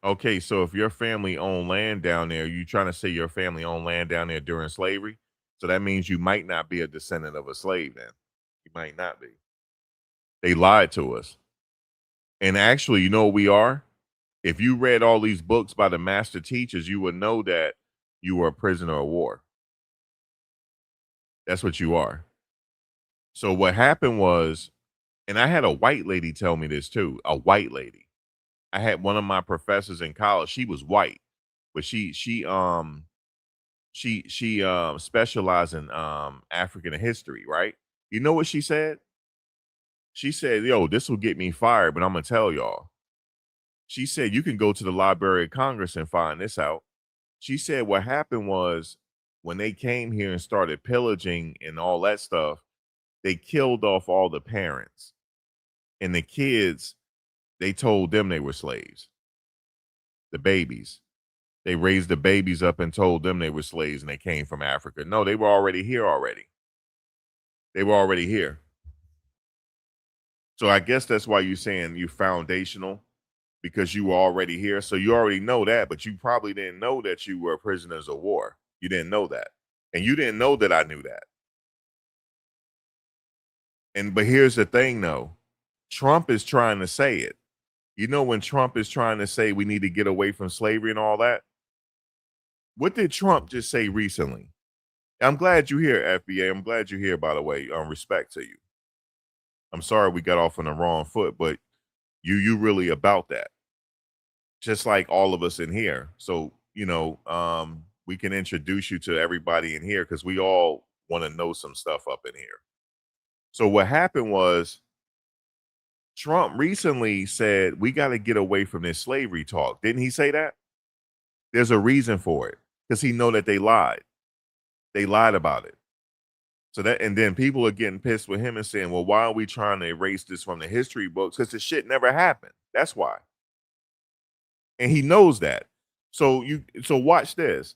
Okay, so if your family owned land down there, you trying to say your family owned land down there during slavery? So that means you might not be a descendant of a slave then. You might not be. They lied to us. And actually, you know what we are? If you read all these books by the master teachers, you would know that you were a prisoner of war. That's what you are. So what happened was, and I had a white lady tell me this too, a white lady. I had one of my professors in college, she was white, but she specialized in African history, right? You know what she said? She said, yo, this will get me fired, but I'm going to tell y'all. She said, you can go to the Library of Congress and find this out. She said what happened was when they came here and started pillaging and all that stuff, they killed off all the parents. And the kids, they told them they were slaves. The babies. They raised the babies up and told them they were slaves and they came from Africa. No, they were already here already. They were already here. So I guess that's why you're saying you foundational, because you were already here. So you already know that, but you probably didn't know that you were prisoners of war. You didn't know that. And you didn't know that I knew that. But here's the thing though. Trump is trying to say it. You know, when Trump is trying to say we need to get away from slavery and all that, what did Trump just say recently? I'm glad you're here, FBA. I'm glad you're here, by the way. Respect to you. I'm sorry we got off on the wrong foot, but you really about that. Just like all of us in here. So, you know, we can introduce you to everybody in here because we all want to know some stuff up in here. So what happened was Trump recently said we got to get away from this slavery talk. Didn't he say that? There's a reason for it because he know that they lied. They lied about it. So that, and then people are getting pissed with him and saying, well, why are we trying to erase this from the history books? Because the shit never happened. That's why. And he knows that. So watch this.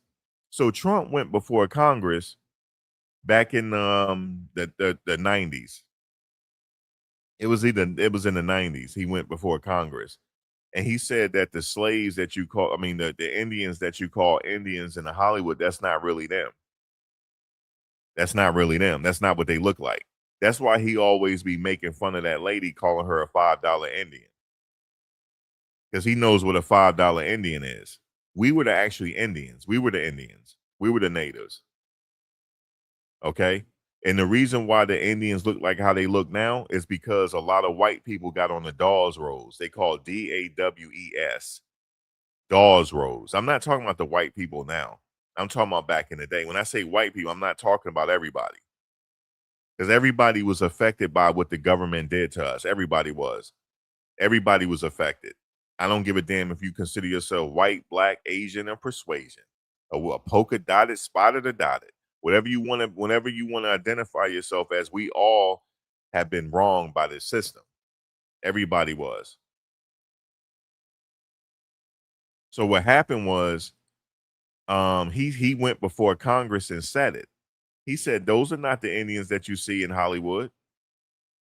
So Trump went before Congress back in the 90s. It was in the 90s. He went before Congress. And he said that the slaves that you call, the Indians that you call Indians in Hollywood, that's not really them. That's not really them. That's not what they look like. That's why he always be making fun of that lady, calling her a $5 Indian. Because he knows what a $5 Indian is. We were the actually Indians. We were the Indians. We were the natives. Okay? And the reason why the Indians look like how they look now is because a lot of white people got on the Dawes rolls. They call DAWES. Dawes rolls. I'm not talking about the white people now. I'm talking about back in the day. When I say white people, I'm not talking about everybody. Because everybody was affected by what the government did to us. Everybody was. Everybody was affected. I don't give a damn if you consider yourself white, black, Asian, or persuasion, or a polka dotted, spotted, or dotted. Whatever you want to, whenever you want to identify yourself as, we all have been wronged by this system. Everybody was. So what happened was, he went before Congress and said it. He said, those are not the Indians that you see in Hollywood.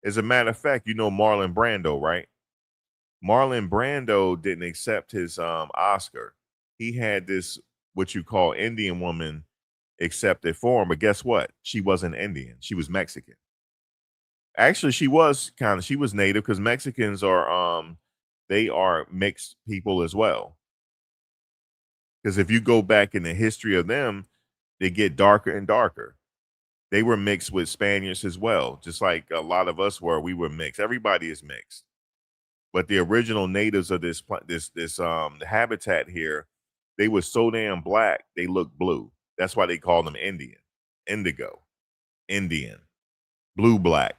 As a matter of fact, you know Marlon Brando, right? Marlon Brando didn't accept his Oscar. He had this, what you call Indian woman, accepted for him. But guess what? She wasn't Indian. She was Mexican. Actually, she was native, because Mexicans are, they are mixed people as well. Because if you go back in the history of them, they get darker and darker. They were mixed with Spaniards as well, just like a lot of us were. We were mixed. Everybody is mixed. But the original natives of this habitat here, they were so damn black, they looked blue. That's why they call them Indian. Indigo. Indian. Blue black.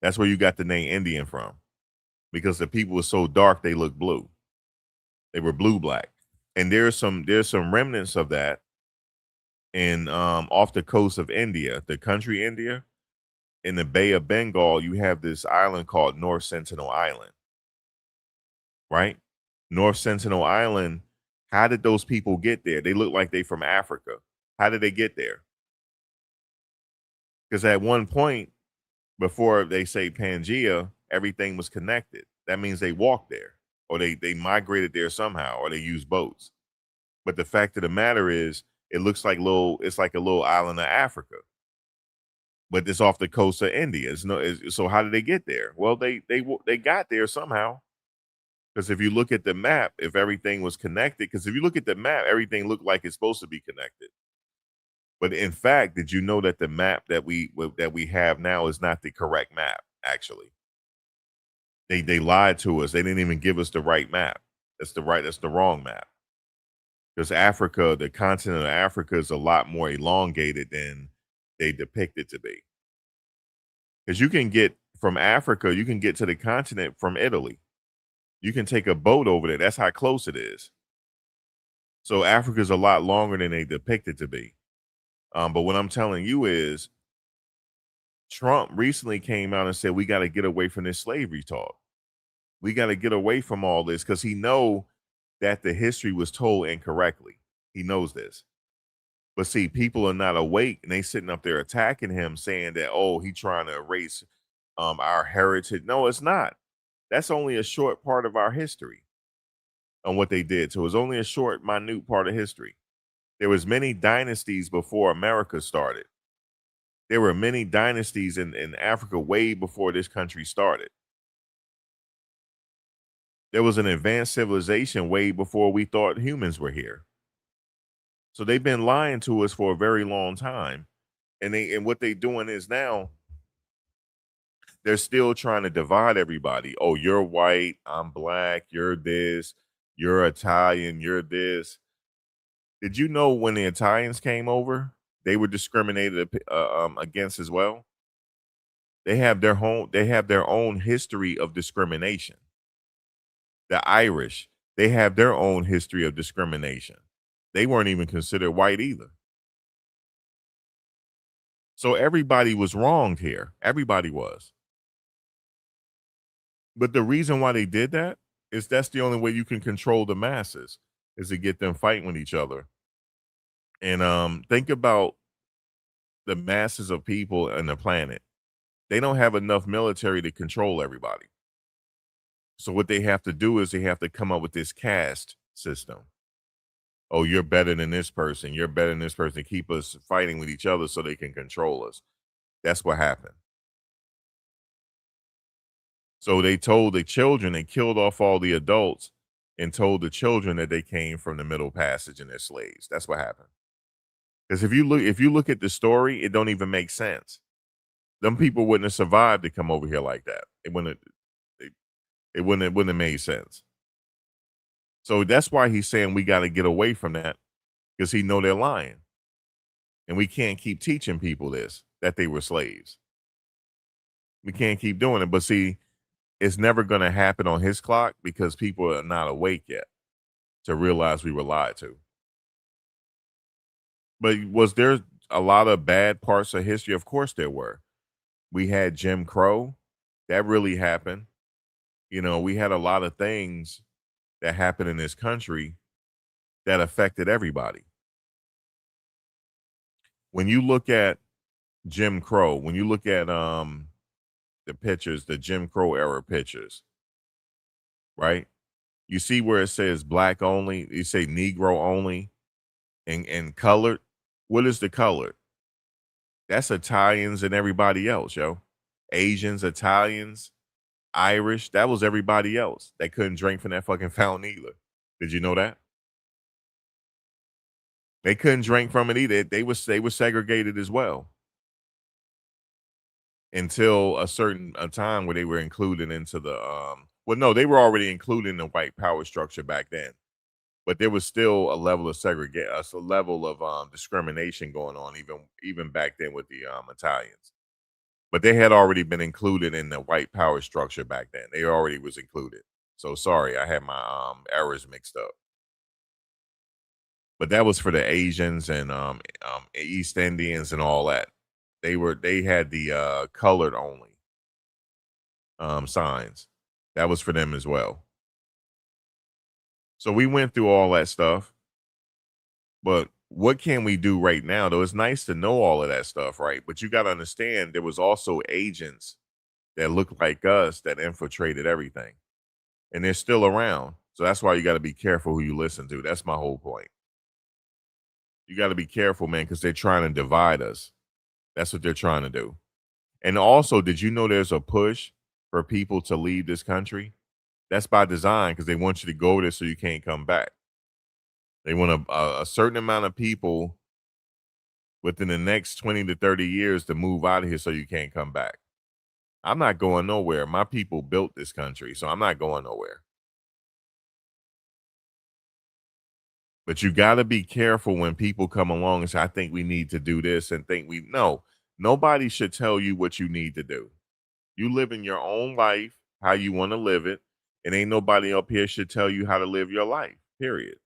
That's where you got the name Indian from. Because the people were so dark, they looked blue. They were blue black. And there's some remnants of that in off the coast of India, the country India. In the Bay of Bengal, you have this island called North Sentinel Island. Right? North Sentinel Island, how did those people get there? They look like they from Africa. How did they get there? Because at one point, before they say Pangea, everything was connected. That means they walked there, or they migrated there somehow, or they used boats. But the fact of the matter is, it looks like it's like a little island of Africa, but it's off the coast of India. So how did they get there? Well, they got there somehow. Because if you look at the map, if everything was connected, because if you look at the map, everything looked like it's supposed to be connected. But in fact, did you know that the map that we have now is not the correct map? Actually, they lied to us. They didn't even give us the right map. That's the wrong map. Because Africa, the continent of Africa, is a lot more elongated than they depict it to be. Because you can get from Africa, you can get to the continent from Italy. You can take a boat over there. That's how close it is. So Africa is a lot longer than they depict it to be. But what I'm telling you is Trump recently came out and said we got to get away from this slavery talk. We got to get away from all this because he know that the history was told incorrectly. He knows this. But see, people are not awake and they sitting up there attacking him saying that, oh, he trying to erase our heritage. No, it's not. That's only a short part of our history on what they did. So it's only a short, minute part of history. There was many dynasties before America started. There were many dynasties in Africa way before this country started. There was an advanced civilization way before we thought humans were here. So they've been lying to us for a very long time. And what they're doing is now they're still trying to divide everybody. Oh, you're white, I'm black, you're this, you're Italian, you're this. Did you know when the Italians came over, they were discriminated against as well? They have their own history of discrimination. The Irish, they have their own history of discrimination. They weren't even considered white either. So everybody was wronged here. Everybody was. But the reason why they did that is that's the only way you can control the masses is to get them fighting with each other. And think about the masses of people on the planet. They don't have enough military to control everybody. So what they have to do is they have to come up with this caste system. Oh, you're better than this person. You're better than this person. Keep us fighting with each other so they can control us. That's what happened. So they told the children, they killed off all the adults and told the children that they came from the Middle Passage and they're slaves. That's what happened. Because if you look at the story, it don't even make sense. Them people wouldn't have survived to come over here like that. It wouldn't have made sense. So that's why he's saying we got to get away from that because he know they're lying. And we can't keep teaching people this, that they were slaves. We can't keep doing it. But see, it's never going to happen on his clock because people are not awake yet to realize we were lied to. But was there a lot of bad parts of history? Of course there were. We had Jim Crow. That really happened. You know, we had a lot of things that happened in this country that affected everybody. When you look at Jim Crow, when you look at the pictures, the Jim Crow era pictures, right? You see where it says black only, you say Negro only, and colored. What is the colored? That's Italians and everybody else, yo. Asians, Italians, Irish. That was everybody else. They couldn't drink from that fucking fountain either. Did you know that? They couldn't drink from it either. They were segregated as well until a time where they were included into the well, no, they were already included in the white power structure back then. But there was still a level of segregation, a level of discrimination going on even back then with the Italians. But they had already been included in the white power structure back then. They already was included. So sorry, I had my errors mixed up. But that was for the Asians and East Indians and all that. They had the colored only signs. That was for them as well. So we went through all that stuff. But what can we do right now, though? It's nice to know all of that stuff, right? But you got to understand there was also agents that looked like us that infiltrated everything. And they're still around. So that's why you got to be careful who you listen to. That's my whole point. You got to be careful, man, because they're trying to divide us. That's what they're trying to do. And also, did you know there's a push for people to leave this country? That's by design because they want you to go there so you can't come back. They want a certain amount of people within the next 20 to 30 years to move out of here so you can't come back. I'm not going nowhere. My people built this country, so I'm not going nowhere. But you got to be careful when people come along and say, I think we need to do this and think no, nobody should tell you what you need to do. You live in your own life, how you want to live it, and ain't nobody up here should tell you how to live your life, period.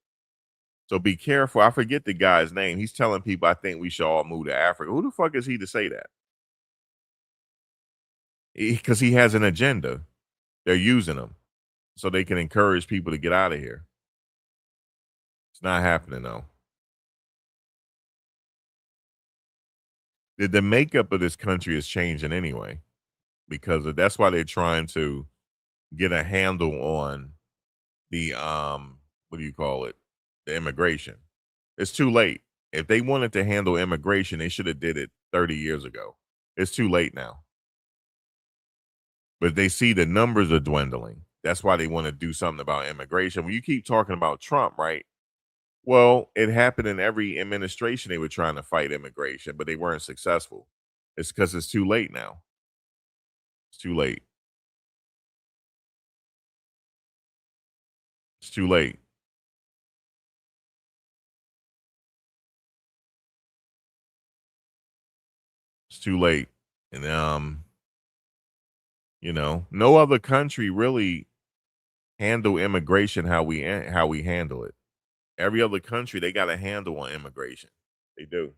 So be careful. I forget the guy's name. He's telling people, I think we should all move to Africa. Who the fuck is he to say that? Because he has an agenda. They're using him so they can encourage people to get out of here. It's not happening, though. The makeup of this country is changing anyway, because that's why they're trying to get a handle on the what do you call it? The immigration. It's too late. If they wanted to handle immigration, they should have did it 30 years ago. It's too late now. But they see the numbers are dwindling. That's why they want to do something about immigration. When you keep talking about Trump, right? Well, it happened in every administration. They were trying to fight immigration, but they weren't successful. It's because it's too late now. It's too late. It's too late. It's too late. And no other country really handle immigration how we handle it. Every other country, they got a handle on immigration. They do.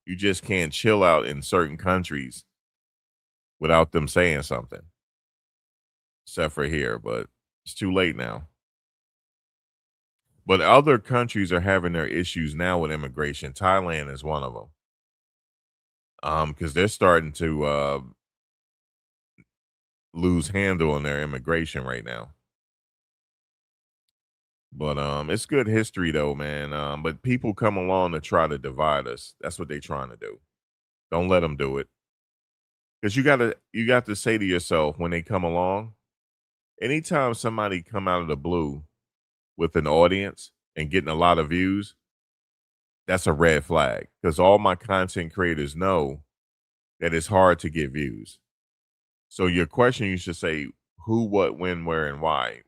You just can't chill out in certain countries without them saying something. Except for here, but it's too late now. But other countries are having their issues now with immigration. Thailand is one of them. Because they're starting to lose handle on their immigration right now. But it's good history though, man. But people come along to try to divide us. That's what they're trying to do. Don't let them do it. Because you got to say to yourself when they come along, anytime somebody come out of the blue with an audience and getting a lot of views, that's a red flag. Because all my content creators know that it's hard to get views. So your question, you should say who, what, when, where, and why.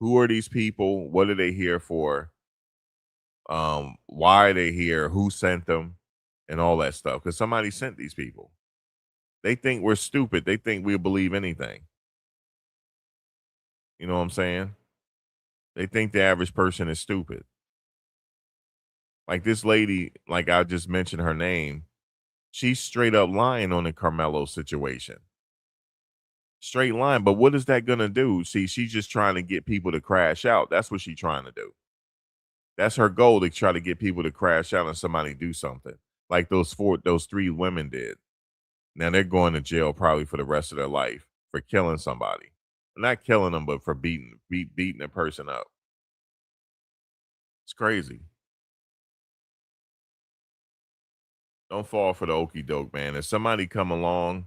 Who are these people? What are they here for? Why are they here? Who sent them? And all that stuff. Because somebody sent these people. They think we're stupid. They think we'll believe anything. You know what I'm saying? They think the average person is stupid. Like this lady, like I just mentioned her name, she's straight up lying on the Karmelo situation. Straight line. But what is that going to do? See, she's just trying to get people to crash out. That's what she's trying to do. That's her goal, to try to get people to crash out and somebody do something like those three women did. Now they're going to jail probably for the rest of their life for killing somebody. Not killing them, but for beating a person up. It's crazy. Don't fall for the okie doke, man. If somebody come along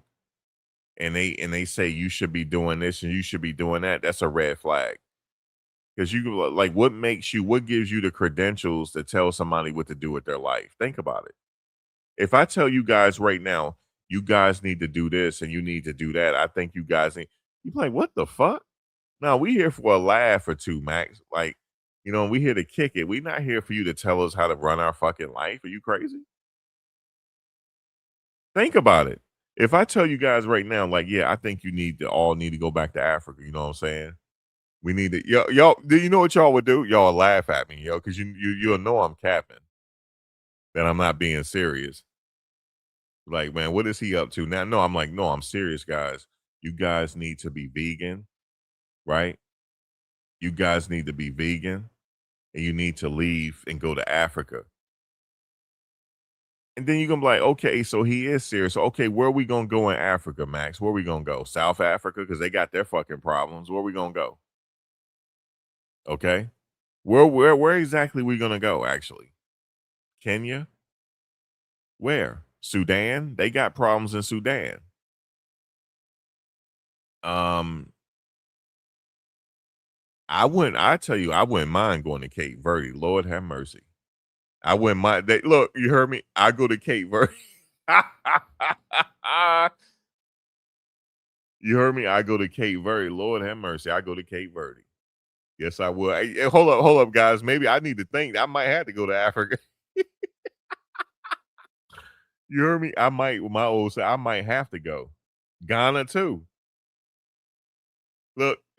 and they say you should be doing this and you should be doing that, that's a red flag. Because what gives you the credentials to tell somebody what to do with their life? Think about it. If I tell you guys right now, you guys need to do this and you need to do that, I think you guys need, you're like, what the fuck? No, we here for a laugh or two, Max. Like, we here to kick it. We not here for you to tell us how to run our fucking life. Are you crazy? Think about it. If I tell you guys right now, like, yeah, I think you all need to go back to Africa. You know what I'm saying? We need to, y'all. Do you know what y'all would do? Y'all laugh at me, because you'll know I'm capping, that I'm not being serious. Like, man, what is he up to now? No, I'm like, no, I'm serious, guys. You guys need to be vegan, right? You guys need to be vegan, and you need to leave and go to Africa. And then you're gonna be like, okay, so he is serious. Okay, where are we gonna go in Africa, Max? Where are we gonna go? South Africa, because they got their fucking problems. Where are we gonna go? Okay, where exactly we gonna go? Actually, Kenya. Where? Sudan? They got problems in Sudan. I tell you, I wouldn't mind going to Cape Verde. Lord have mercy. I wouldn't mind. Look, you heard me? I go to Cape Verde. You heard me? I go to Cape Verde. Lord have mercy. I go to Cape Verde. Yes, I will. Hey, hold up, guys. Maybe I need to think. I might have to go to Africa. You heard me? I might, with my old self, I might have to go. Ghana too.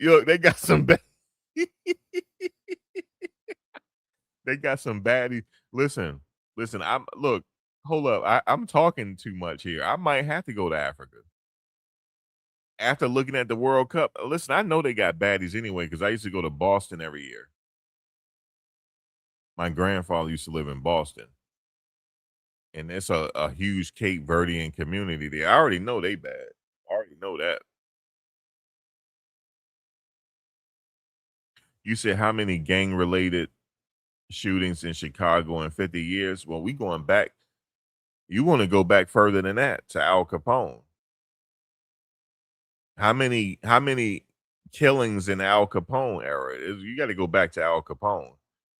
Look, they got some bad. They got some baddies. Listen, listen. I'm look. Hold up. I'm talking too much here. I might have to go to Africa after looking at the World Cup. Listen, I know they got baddies anyway because I used to go to Boston every year. My grandfather used to live in Boston, and it's a huge Cape Verdean community there. I already know they bad. I already know that. You said how many gang related shootings in Chicago in 50 years? Well, we going back. You want to go back further than that to Al Capone. How many killings in Al Capone era? You got to go back to Al Capone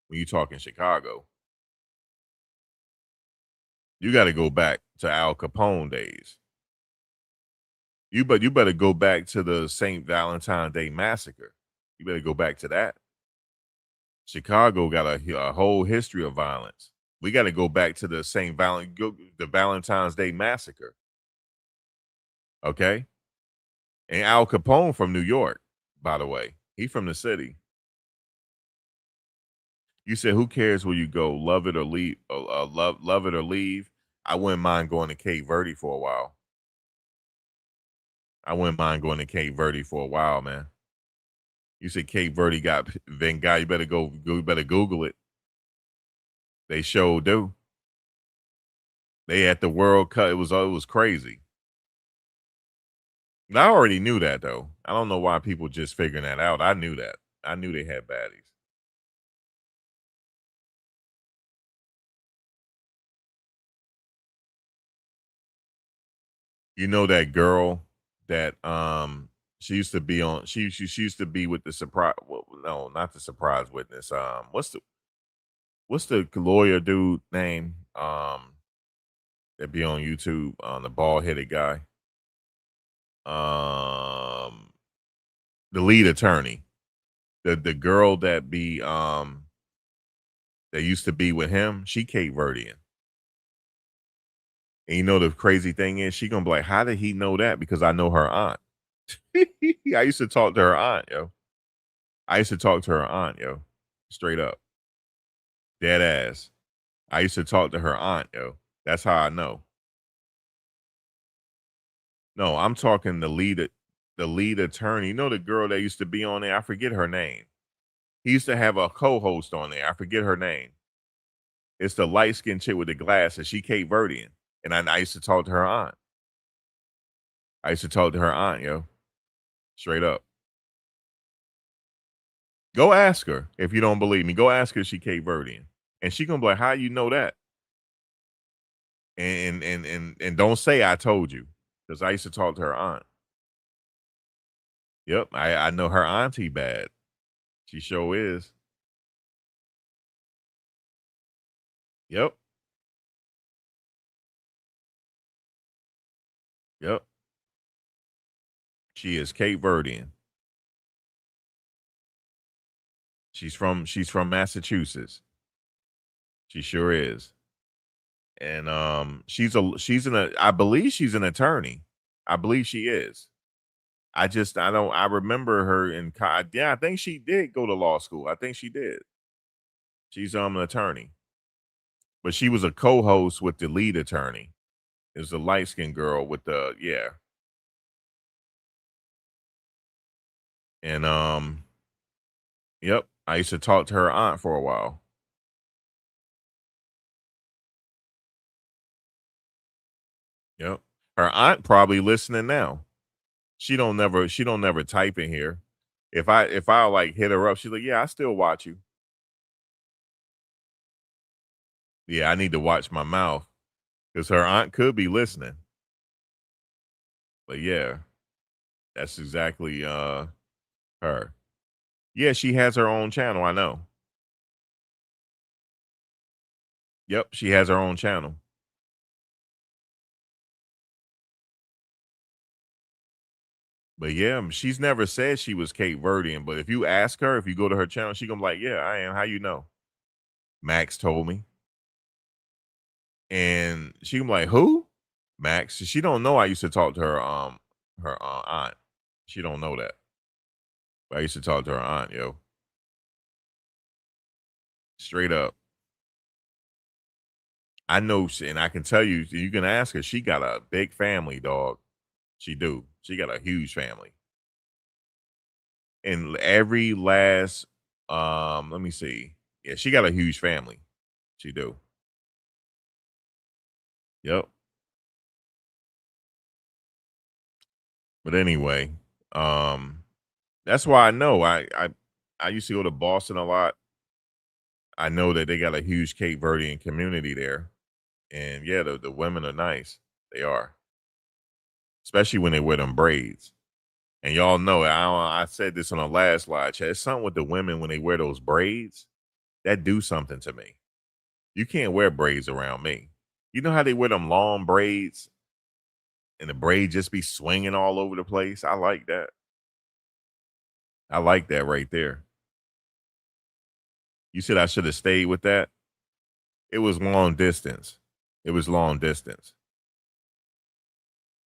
when you talk in Chicago. You got to go back to Al Capone days. You better go back to the St. Valentine Day massacre. You better go back to that. Chicago got a whole history of violence. We got to go back to the the Valentine's Day massacre. Okay? And Al Capone from New York, by the way. He from the city. You said, "Who cares where you go? Love it or leave? Love it or leave." I wouldn't mind going to Cape Verde for a while. I wouldn't mind going to Cape Verde for a while, man. You said Cape Verde got Van Guy. You better go. You better Google it. They sure do. They at the World Cup. It was crazy. And I already knew that though. I don't know why people just figuring that out. I knew that. I knew they had baddies. You know that girl that she used to be on. She used to be with the surprise. Well, no, not the surprise witness. What's the lawyer dude name? That be on YouTube. The bald headed guy. The lead attorney. The girl that that used to be with him. She Cape Verdean. And you know the crazy thing is, she gonna be like, "How did he know that?" Because I know her aunt. I used to talk to her aunt, yo. I used to talk to her aunt, yo. Straight up. Dead ass. I used to talk to her aunt, yo. That's how I know. No, I'm talking the lead attorney. You know the girl that used to be on there? I forget her name. He used to have a co-host on there. I forget her name. It's the light-skinned chick with the glasses. She Cape Verdean. And I used to talk to her aunt. I used to talk to her aunt, yo. Straight up. Go ask her if you don't believe me. Go ask her if she Cape Verdean. And she gonna be like, "How you know that?" And don't say I told you. Because I used to talk to her aunt. Yep, I know her auntie bad. She sure is. Yep. Yep. She is Cape Verdean. She's from Massachusetts. She sure is. And I believe she's an attorney. I believe she is. I remember her yeah, I think she did go to law school. I think she did. She's an attorney. But she was a co-host with the lead attorney. It was a light-skinned girl with the yeah. And yep, I used to talk to her aunt for a while. Yep. Her aunt probably listening now. She don't never type in here. If I like hit her up, she's like, "Yeah, I still watch you." Yeah, I need to watch my mouth because her aunt could be listening. But yeah, that's exactly her. Yeah, she has her own channel, I know. Yep, she has her own channel. But yeah, she's never said she was Cape Verdean. But if you ask her, if you go to her channel, she gonna be like, "Yeah, I am. How you know?" Max told me. And she gonna be like, "Who?" Max. She don't know I used to talk to her aunt. She don't know that. I used to talk to her aunt, yo. Straight up. I know, and I can tell you, you can ask her. She got a big family, dog. She do. She got a huge family. And every last, let me see. Yeah, she got a huge family. She do. Yep. But anyway, um, that's why I know. I used to go to Boston a lot. I know that they got a huge Cape Verdean community there. And yeah, the women are nice. They are. Especially when they wear them braids. And y'all know, I said this on the last live chat. It's something with the women when they wear those braids that do something to me. You can't wear braids around me. You know how they wear them long braids and the braid just be swinging all over the place? I like that. I like that right there. You said I should have stayed with that. It was long distance. It was long distance.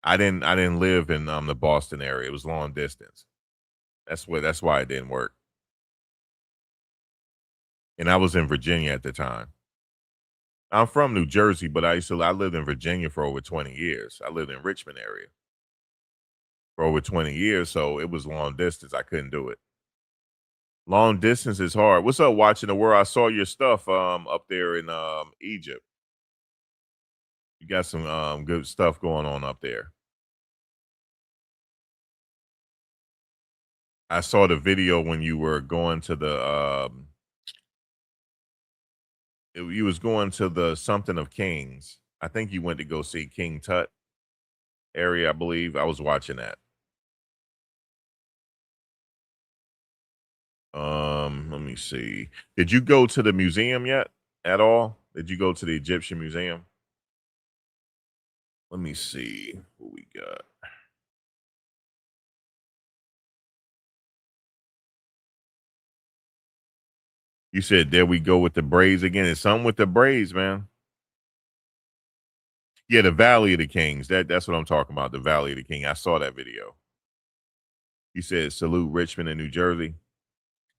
I didn't live in the Boston area. It was long distance. That's why it didn't work. And I was in Virginia at the time. I'm from New Jersey, but I lived in Virginia for over 20 years. I lived in Richmond area for over 20 years, so it was long distance. I couldn't do it. Long distance is hard. What's up, watching the world? I saw your stuff up there in Egypt. You got some good stuff going on up there. I saw the video when you were going to the you was going to the something of Kings. I think you went to go see King Tut area, I believe. I was watching that. Let me see. Did you go to the museum yet at all? Did you go to the Egyptian museum? Let me see what we got. You said there we go with the braids again. It's something with the braids, man. Yeah, the Valley of the Kings. That's what I'm talking about. The Valley of the King. I saw that video. You said salute Richmond in New Jersey.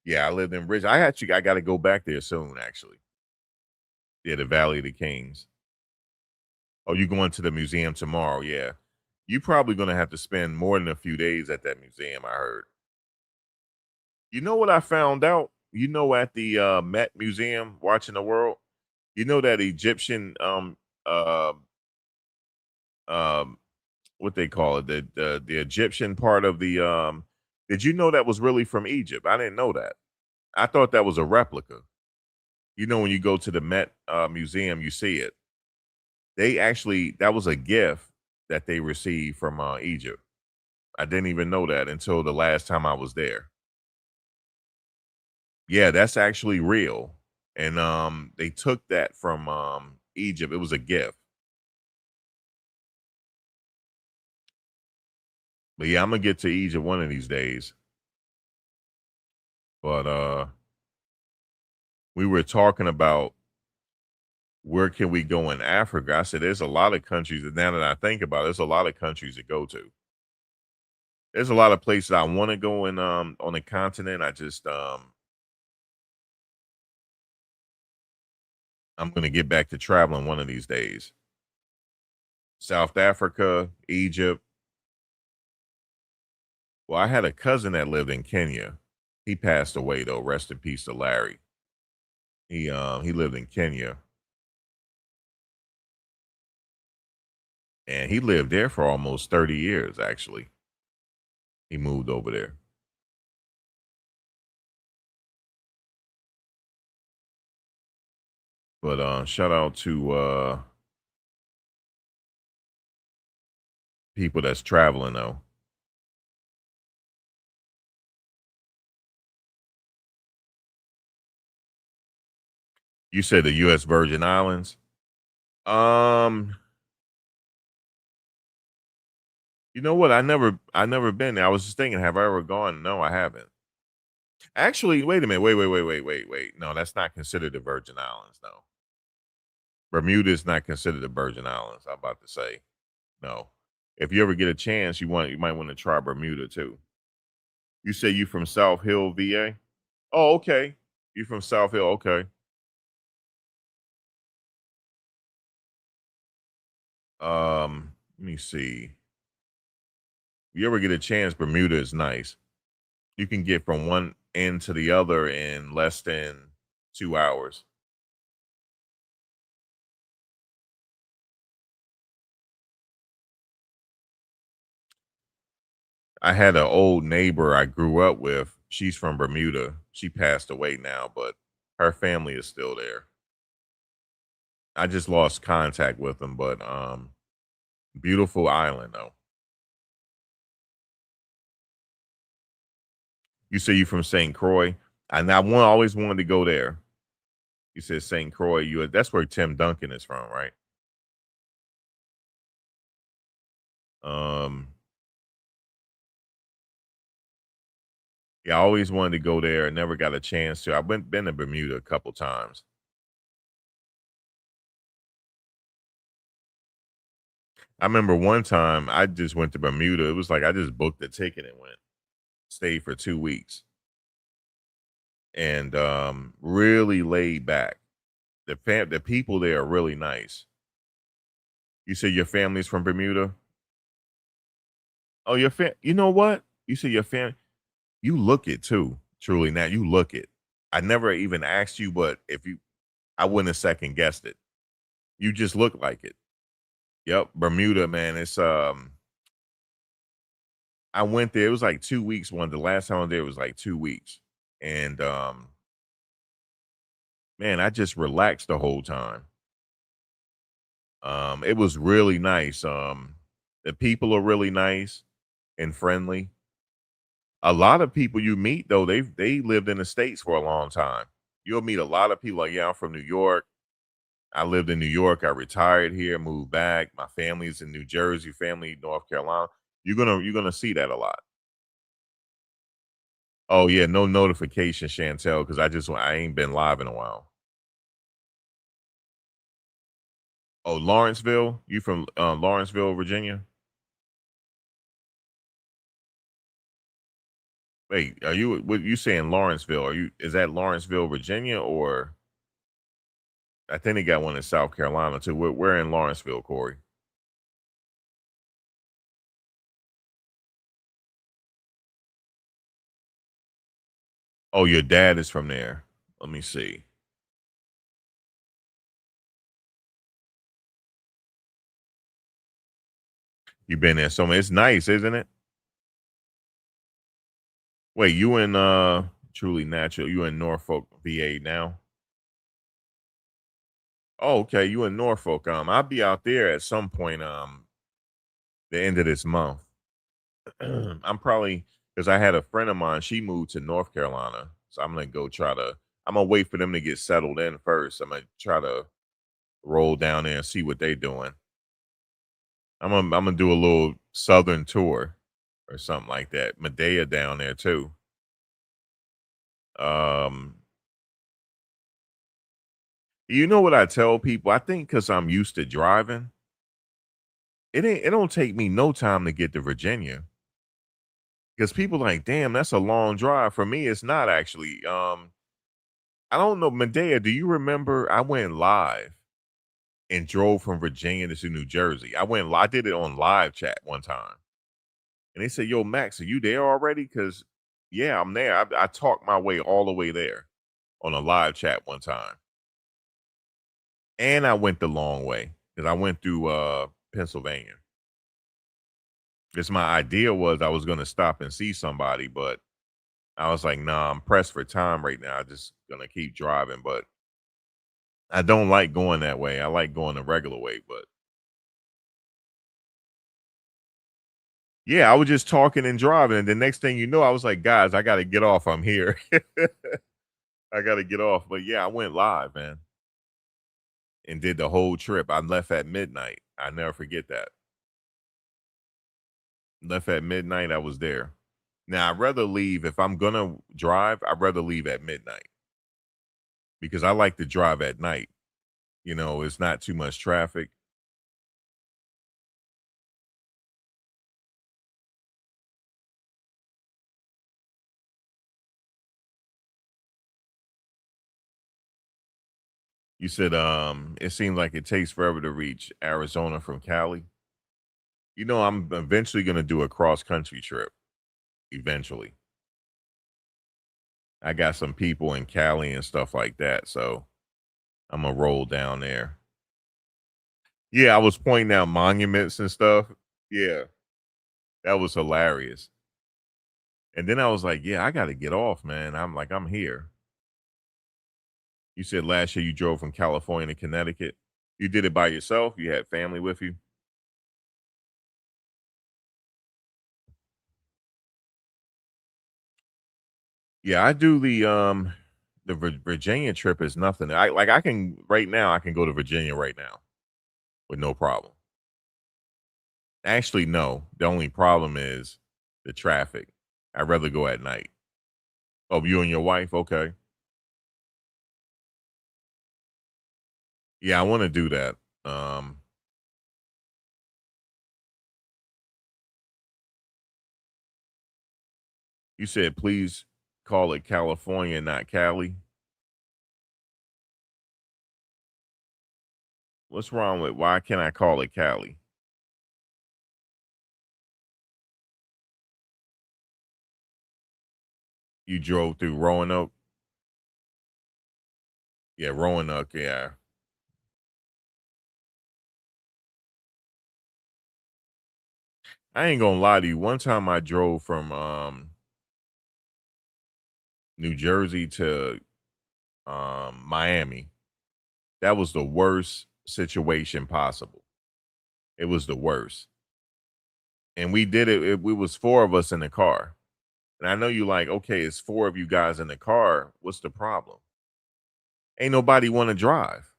Yeah, I lived in Richmond. I got to go back there soon. Actually, yeah, the Valley of the Kings. Oh, you going to the museum tomorrow? Yeah, you probably gonna have to spend more than a few days at that museum. I heard. You know what I found out? You know, at the Met Museum, watching the world. You know that Egyptian uh, um what they call it, the Egyptian part of the did you know that was really from Egypt? I didn't know that. I thought that was a replica. You know, when you go to the Met Museum, you see it. They actually that was a gift that they received from Egypt. I didn't even know that until the last time I was there. Yeah, that's actually real. And they took that from Egypt. It was a gift. But yeah, I'm gonna get to Egypt one of these days. But we were talking about where can we go in Africa? I said there's a lot of countries that now that I think about it, there's a lot of countries to go to. There's a lot of places I want to go in on the continent. I just I'm gonna get back to traveling one of these days. South Africa, Egypt. Well, I had a cousin that lived in Kenya. He passed away though. Rest in peace to Larry. He lived in Kenya. And he lived there for almost 30 years, actually. He moved over there. But shout out to people that's traveling though. You said the US Virgin Islands. Um, you know what? I never been there. I was just thinking, have I ever gone? No, I haven't. Actually, wait a minute. Wait. No, that's not considered the Virgin Islands. No. Bermuda is not considered the Virgin Islands. I'm about to say. No. If you ever get a chance, you might want to try Bermuda too. You say you from South Hill, VA? Oh, okay. You from South Hill, okay. Let me see. You ever get a chance, Bermuda is nice. You can get from one end to the other in less than 2 hours. I had an old neighbor I grew up with. She's from Bermuda. She passed away now, but her family is still there. I just lost contact with them, but beautiful island though. You say you from St. Croix, and I always wanted to go there. You said St. Croix. That's where Tim Duncan is from, right? Um, yeah, I always wanted to go there. I never got a chance to. I've been to Bermuda a couple times. I remember one time I just went to Bermuda. It was like I just booked a ticket and went, stayed for 2 weeks, and really laid back. The people there are really nice. You say your family's from Bermuda? Oh, you know what? You say your family. You look it too. Truly, now you look it. I never even asked you, but I wouldn't have second guessed it. You just look like it. Yep, Bermuda, man. I went there. It was like 2 weeks. The last time I was there was like 2 weeks, and man, I just relaxed the whole time. It was really nice. The people are really nice and friendly. A lot of people you meet though, they lived in the States for a long time. You'll meet a lot of people like, yeah, I'm from New York. I lived in New York. I retired here, moved back. My family's in New Jersey, family North Carolina. You're gonna see that a lot. Oh yeah, no notification, Chantel, because I ain't been live in a while. Oh, Lawrenceville? You from Lawrenceville, Virginia? Wait, are you what you saying Lawrenceville? Is that Lawrenceville, Virginia, or I think they got one in South Carolina too. We're in Lawrenceville, Corey. Oh, your dad is from there. Let me see. You've been there so much. It's nice, isn't it? Wait, you in Truly Natural, you in Norfolk, VA now? Oh, okay, you in Norfolk. I'll be out there at some point, the end of this month. I'm probably because I had a friend of mine, she moved to North Carolina. So I'm gonna wait for them to get settled in first. I'm gonna try to roll down there and see what they doing. I'm gonna do a little southern tour or something like that. Medea down there too. Um, you know what I tell people? I think because I'm used to driving, it don't take me no time to get to Virginia. Because people like, damn, that's a long drive. For me, it's not actually. I don't know, Medea. Do you remember? I went live and drove from Virginia to New Jersey. I did it on live chat one time, and they said, "Yo, Max, are you there already?" Because yeah, I'm there. I talked my way all the way there on a live chat one time, and I went the long way because I went through Pennsylvania. Because my idea was I was going to stop and see somebody, but I was like, nah, I'm pressed for time right now. I'm just gonna keep driving, but I don't like going that way. I like going the regular way, but yeah, I was just talking and driving, and the next thing you know, I was like, guys, I gotta get off. I'm here. I gotta get off. But yeah, I went live, man, and did the whole trip. I left at midnight. I never forget that. Left at midnight, I was there. Now I'd rather leave if I'm gonna drive, I'd rather leave at midnight because I like to drive at night. It's not too much traffic. You said it seems like it takes forever to reach Arizona from Cali. You know, I'm eventually gonna do a cross country trip. Eventually. I got some people in Cali and stuff like that, so I'm gonna roll down there. Yeah, I was pointing out monuments and stuff. Yeah, that was hilarious. And then I was like, yeah, I gotta get off, man. I'm like, I'm here. You said last year you drove from California to Connecticut. You did it by yourself? You had family with you? Yeah, I do the Virginia trip is nothing. I can right now I can go to Virginia right now with no problem. Actually, no. The only problem is the traffic. I'd rather go at night. Oh, you and your wife? Okay. Yeah, I want to do that. Um, you said please call it California, not Cali. What's wrong with why can't I call it Cali? You drove through Roanoke? Yeah, Roanoke, yeah. I ain't gonna lie to you. One time I drove from New Jersey to Miami. That was the worst situation possible. It was the worst. And we did it, we was four of us in the car. And I know you like, okay, it's four of you guys in the car. What's the problem? Ain't nobody want to drive.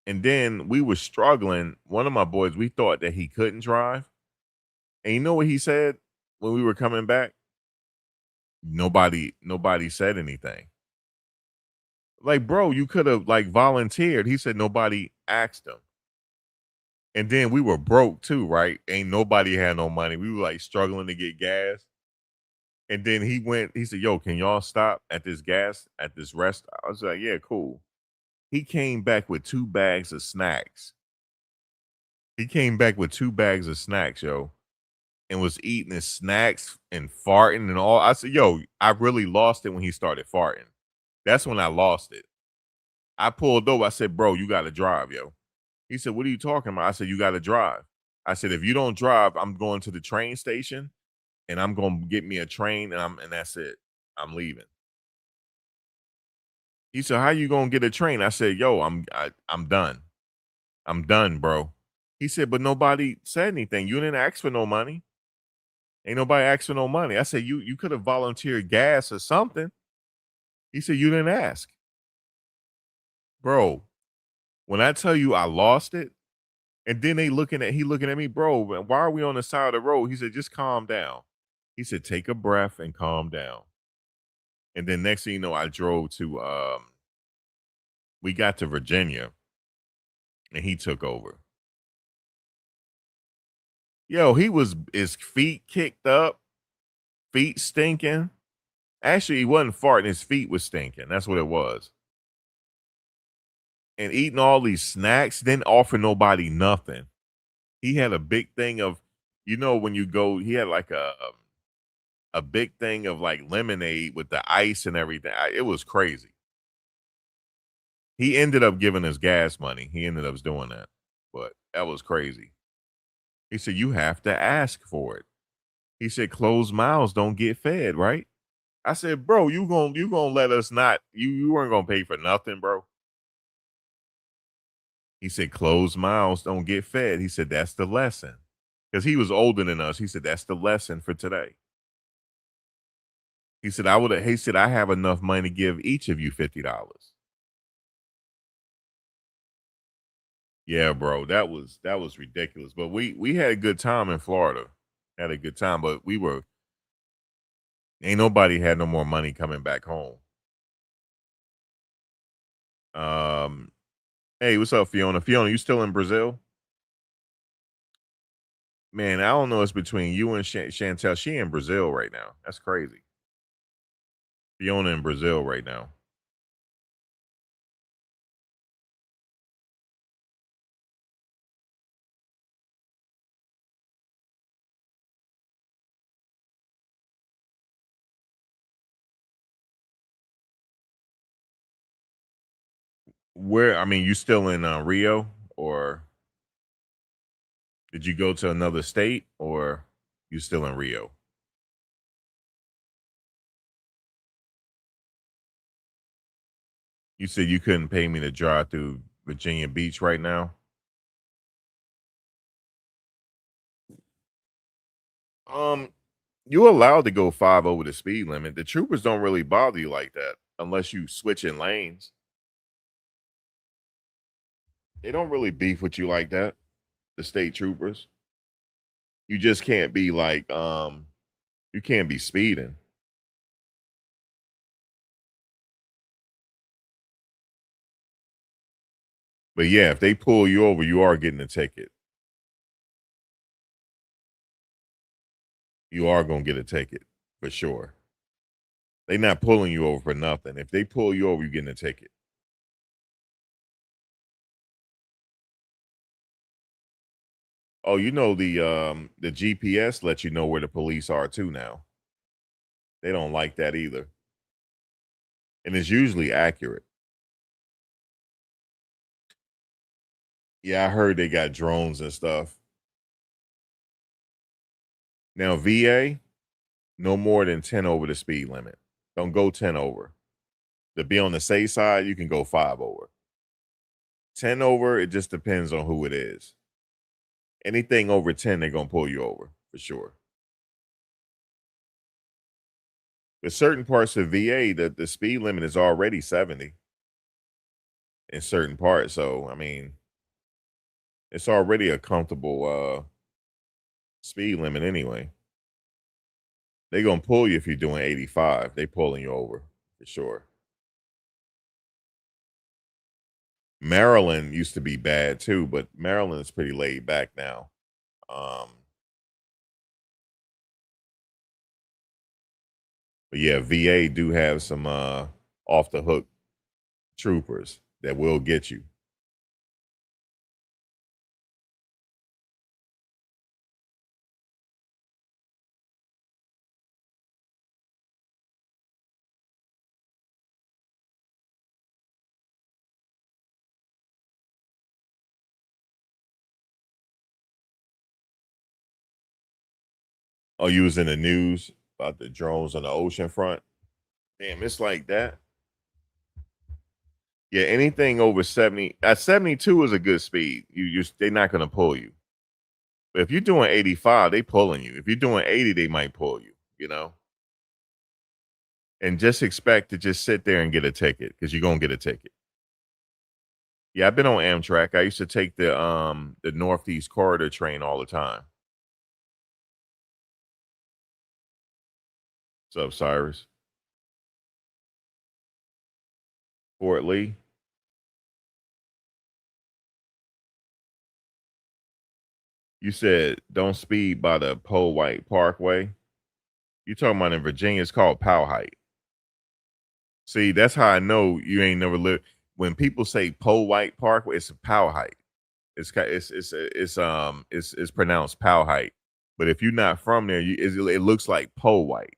And then we were struggling. One of my boys, we thought that he couldn't drive. And you know what he said when we were coming back? Nobody said anything. Like, bro, you could have like volunteered. He said nobody asked him. And then we were broke too, right? Ain't nobody had no money. We were like struggling to get gas. And then he said, yo, can y'all stop at this gas at this rest? I was like, yeah, cool. He came back with 2 bags of snacks. He came back with 2 bags of snacks, yo, and was eating his snacks and farting and all. I said, yo, I really lost it when he started farting. That's when I lost it. I pulled over. I said, bro, you got to drive, yo. He said, what are you talking about? I said, you got to drive. I said, if you don't drive, I'm going to the train station and I'm going to get me a train and that's it. I'm leaving. He said, how you going to get a train? I said, yo, I'm done. I'm done, bro. He said, but nobody said anything. You didn't ask for no money. Ain't nobody asked for no money. I said, you could have volunteered gas or something. He said, you didn't ask. Bro, when I tell you I lost it, and then he looking at me, bro, why are we on the side of the road? He said, just calm down. He said, take a breath and calm down. And then next thing you know, I drove to we got to Virginia and he took over. Yo, he was his feet kicked up, feet stinking. Actually, he wasn't farting, his feet was stinking. That's what it was. And eating all these snacks, didn't offer nobody nothing. He had a big thing of, you know, when you go, he had like a big thing of like lemonade with the ice and everything. It was crazy. He ended up giving us gas money. He ended up doing that, but that was crazy. He said, you have to ask for it. He said, closed mouths don't get fed, right? I said, bro, you gonna let us not, you weren't gonna pay for nothing, bro. He said, closed mouths don't get fed. He said, that's the lesson. Because he was older than us. He said, that's the lesson for today. He said, I have enough money to give each of you $50. Yeah, bro. That was ridiculous. But we had a good time in Florida. Had a good time, but ain't nobody had no more money coming back home. Um, hey, what's up, Fiona? Fiona, you still in Brazil? Man, I don't know. It's between you and Chantel. She in Brazil right now. That's crazy. Fiona in Brazil right now. Where, I mean, you still in Rio, or did you go to another state, or you still in Rio? You said you couldn't pay me to drive through Virginia Beach right now. Um, you allowed to go 5 over the speed limit. The troopers don't really bother you like that unless you switch in lanes. They don't really beef with you like that. The state troopers. You just can't be like, you can't be speeding. But yeah, if they pull you over, you are getting a ticket. You are gonna get a ticket for sure. They're not pulling you over for nothing. If they pull you over, you're getting a ticket. Oh, you know the GPS lets you know where the police are too now. They don't like that either. And it's usually accurate. Yeah, I heard they got drones and stuff. Now, VA, no more than 10 over the speed limit. Don't go 10 over. To be on the safe side, you can go 5 over. 10 over, it just depends on who it is. Anything over 10, they're going to pull you over for sure. With certain parts of VA, the speed limit is already 70 in certain parts. So, I mean, it's already a comfortable speed limit anyway. They're going to pull you if you're doing 85. They pulling you over for sure. Maryland used to be bad too, but Maryland is pretty laid back now. But yeah, VA do have some off the hook troopers that will get you. Oh, you was in the news about the drones on the ocean front. Damn, it's like that. Yeah, anything over 70 at 72 is a good speed. They're not gonna pull you. But if you're doing 85, they pulling you. If you're doing 80, they might pull you, you know? And just expect to just sit there and get a ticket because you're gonna get a ticket. Yeah, I've been on Amtrak. I used to take the Northeast Corridor train all the time. What's up, Cyrus? Fort Lee. You said don't speed by the White Parkway. You talking about in Virginia? It's called Powhite. See, that's how I know you ain't never lived. When people say White Parkway, it's a Powhite. It's pronounced Powhite. But if you're not from there, it looks like White.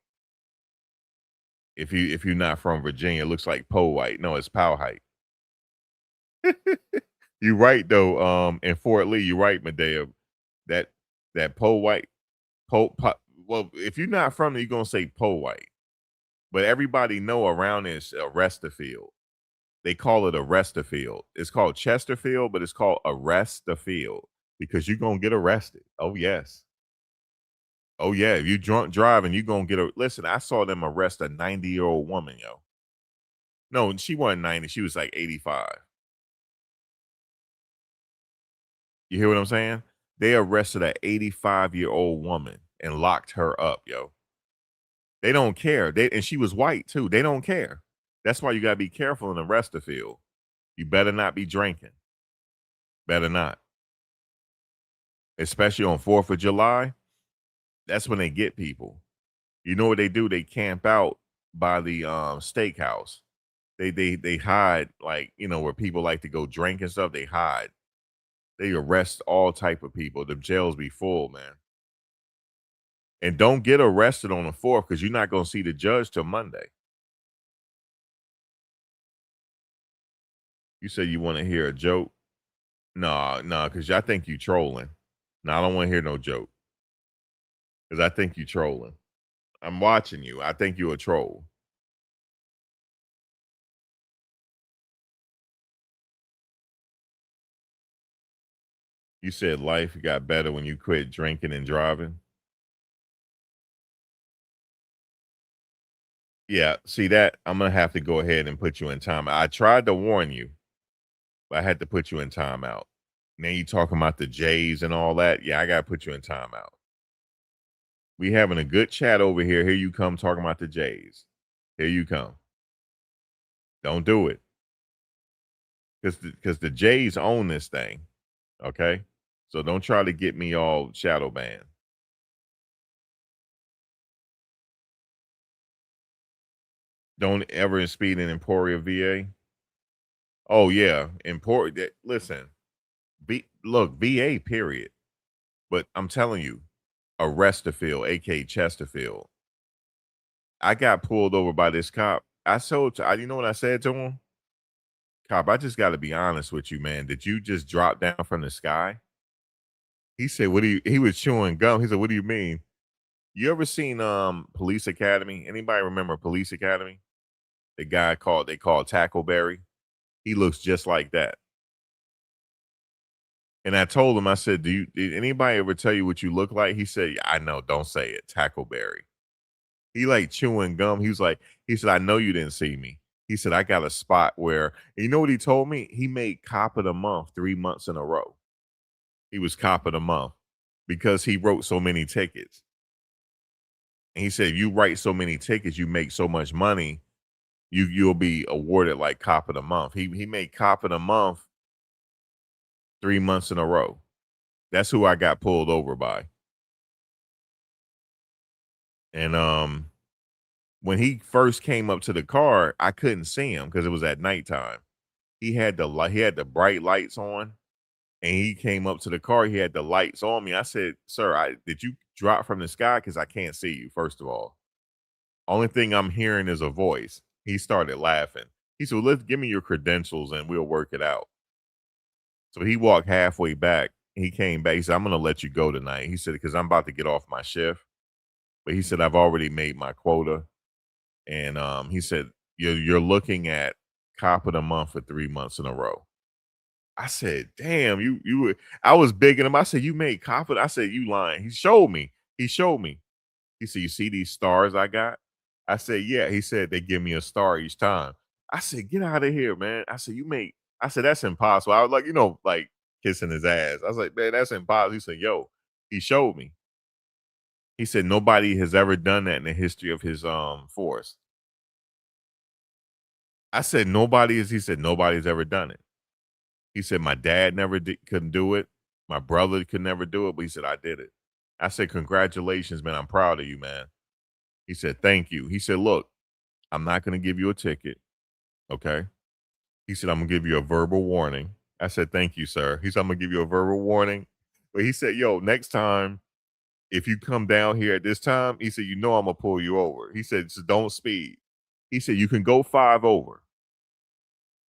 If you're not from Virginia, it looks like White. No, it's Powhite. You're right though. In Fort Lee, you're right, Medea. That White, well, if you're not from there, you're gonna say White. But everybody know around is Arrestafield. They call it Arrestafield. It's called Chesterfield, but it's called Arrestafield because you're gonna get arrested. Oh yes. Oh yeah. If you drunk driving, you're gonna get a listen. I saw them arrest a 90-year-old woman, yo. No, she wasn't 90, she was like 85. You hear what I'm saying? They arrested an 85-year-old woman and locked her up, yo. They don't care. And she was white too. They don't care. That's why you gotta be careful in the rest of the field. You better not be drinking. Better not. Especially on 4th of July. That's when they get people. You know what they do? They camp out by the steakhouse. They hide, like, you know, where people like to go drink and stuff. They hide. They arrest all type of people. The jails be full, man. And don't get arrested on the 4th because you're not gonna see the judge till Monday. You said you want to hear a joke? No, because I think you trolling. No, I don't want to hear no joke. Because I think you trolling. I'm watching you. I think you a troll. You said life got better when you quit drinking and driving. Yeah, see that? I'm gonna have to go ahead and put you in time. I tried to warn you, but I had to put you in timeout. Now you talking about the Jays and all that. Yeah, I gotta put you in timeout. We having a good chat over here. Here you come talking about the Jays. Here you come. Don't do it. Because the Jays own this thing. Okay? So don't try to get me all shadow banned. Don't ever speed in Emporia, VA. Oh yeah, Emporia. Listen, look, VA. Period. But I'm telling you, Arrestafield, aka Chesterfield. I got pulled over by this cop. You know what I said to him? Cop, I just got to be honest with you, man. Did you just drop down from the sky? He said, "What do you?" He was chewing gum. He said, "What do you mean?" You ever seen Police Academy? Anybody remember Police Academy? The guy they called Tackleberry. He looks just like that. And I told him, I said, did anybody ever tell you what you look like? He said, yeah, I know, don't say it. Tackleberry. He like chewing gum. He said, I know you didn't see me. He said, I got a spot where, you know what he told me? He made cop of the month 3 months in a row. He was cop of the month because he wrote so many tickets. And he said, if you write so many tickets, you make so much money, you'll be awarded like cop of the month. He made cop of the month 3 months in a row. That's who I got pulled over by. And when he first came up to the car, I couldn't see him because it was at nighttime. He had the bright lights on, and he came up to the car. He had the lights on me. I said, "Sir, did you drop from the sky? Because I can't see you. First of all, only thing I'm hearing is a voice." He started laughing. He said, well, "Let's give me your credentials and we'll work it out." So he walked halfway back. He came back. He said, "I'm going to let you go tonight." He said, "Because I'm about to get off my shift." But he said, "I've already made my quota." And he said, you're looking at cop of the month for 3 months in a row. I said, damn, you were, I was bigging him. I said, you made cop of, I said, you lying. He showed me. He said, you see these stars I got? I said, yeah. He said, they give me a star each time. I said, get out of here, man. I said, that's impossible. I was like, like kissing his ass. I was like, man, that's impossible. He said, yo, he showed me. He said, nobody has ever done that in the history of his force. I said, he said, nobody's ever done it. He said, my dad couldn't do it. My brother could never do it, but he said, I did it. I said, congratulations, man. I'm proud of you, man. He said, thank you. He said, look, I'm not going to give you a ticket. Okay. He said, I'm going to give you a verbal warning. I said, thank you, sir. He said, I'm going to give you a verbal warning. But he said, yo, next time, if you come down here at this time, he said, I'm going to pull you over. He said, so don't speed. He said, you can go 5 over.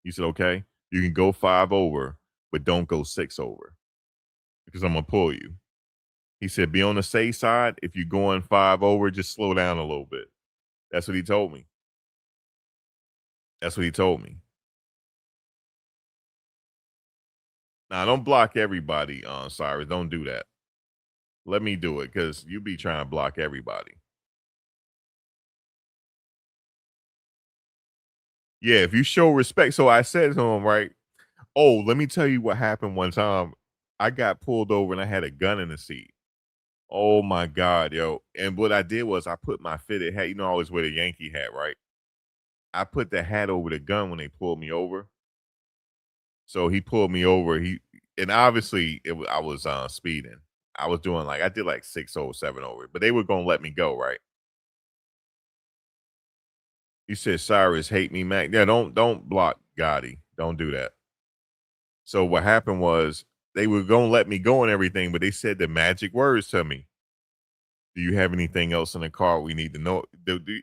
He said, okay, you can go 5 over, but don't go 6 over because I'm going to pull you. He said, be on the safe side. If you're going 5 over, just slow down a little bit. That's what he told me. That's what he told me. Now, don't block everybody, Cyrus. Don't do that. Let me do it because you be trying to block everybody. Yeah, if you show respect. So I said to him, right? Oh, let me tell you what happened one time. I got pulled over and I had a gun in the seat. Oh my God, yo. And what I did was I put my fitted hat, I always wear the Yankee hat, right? I put the hat over the gun when they pulled me over. So he pulled me over. And obviously I was speeding. I was doing I did 607 over, but they were gonna let me go, right? You said Cyrus hate me, Mac. Yeah, don't block Gotti. Don't do that. So what happened was they were gonna let me go and everything, but they said the magic words to me. Do you have anything else in the car we need to know?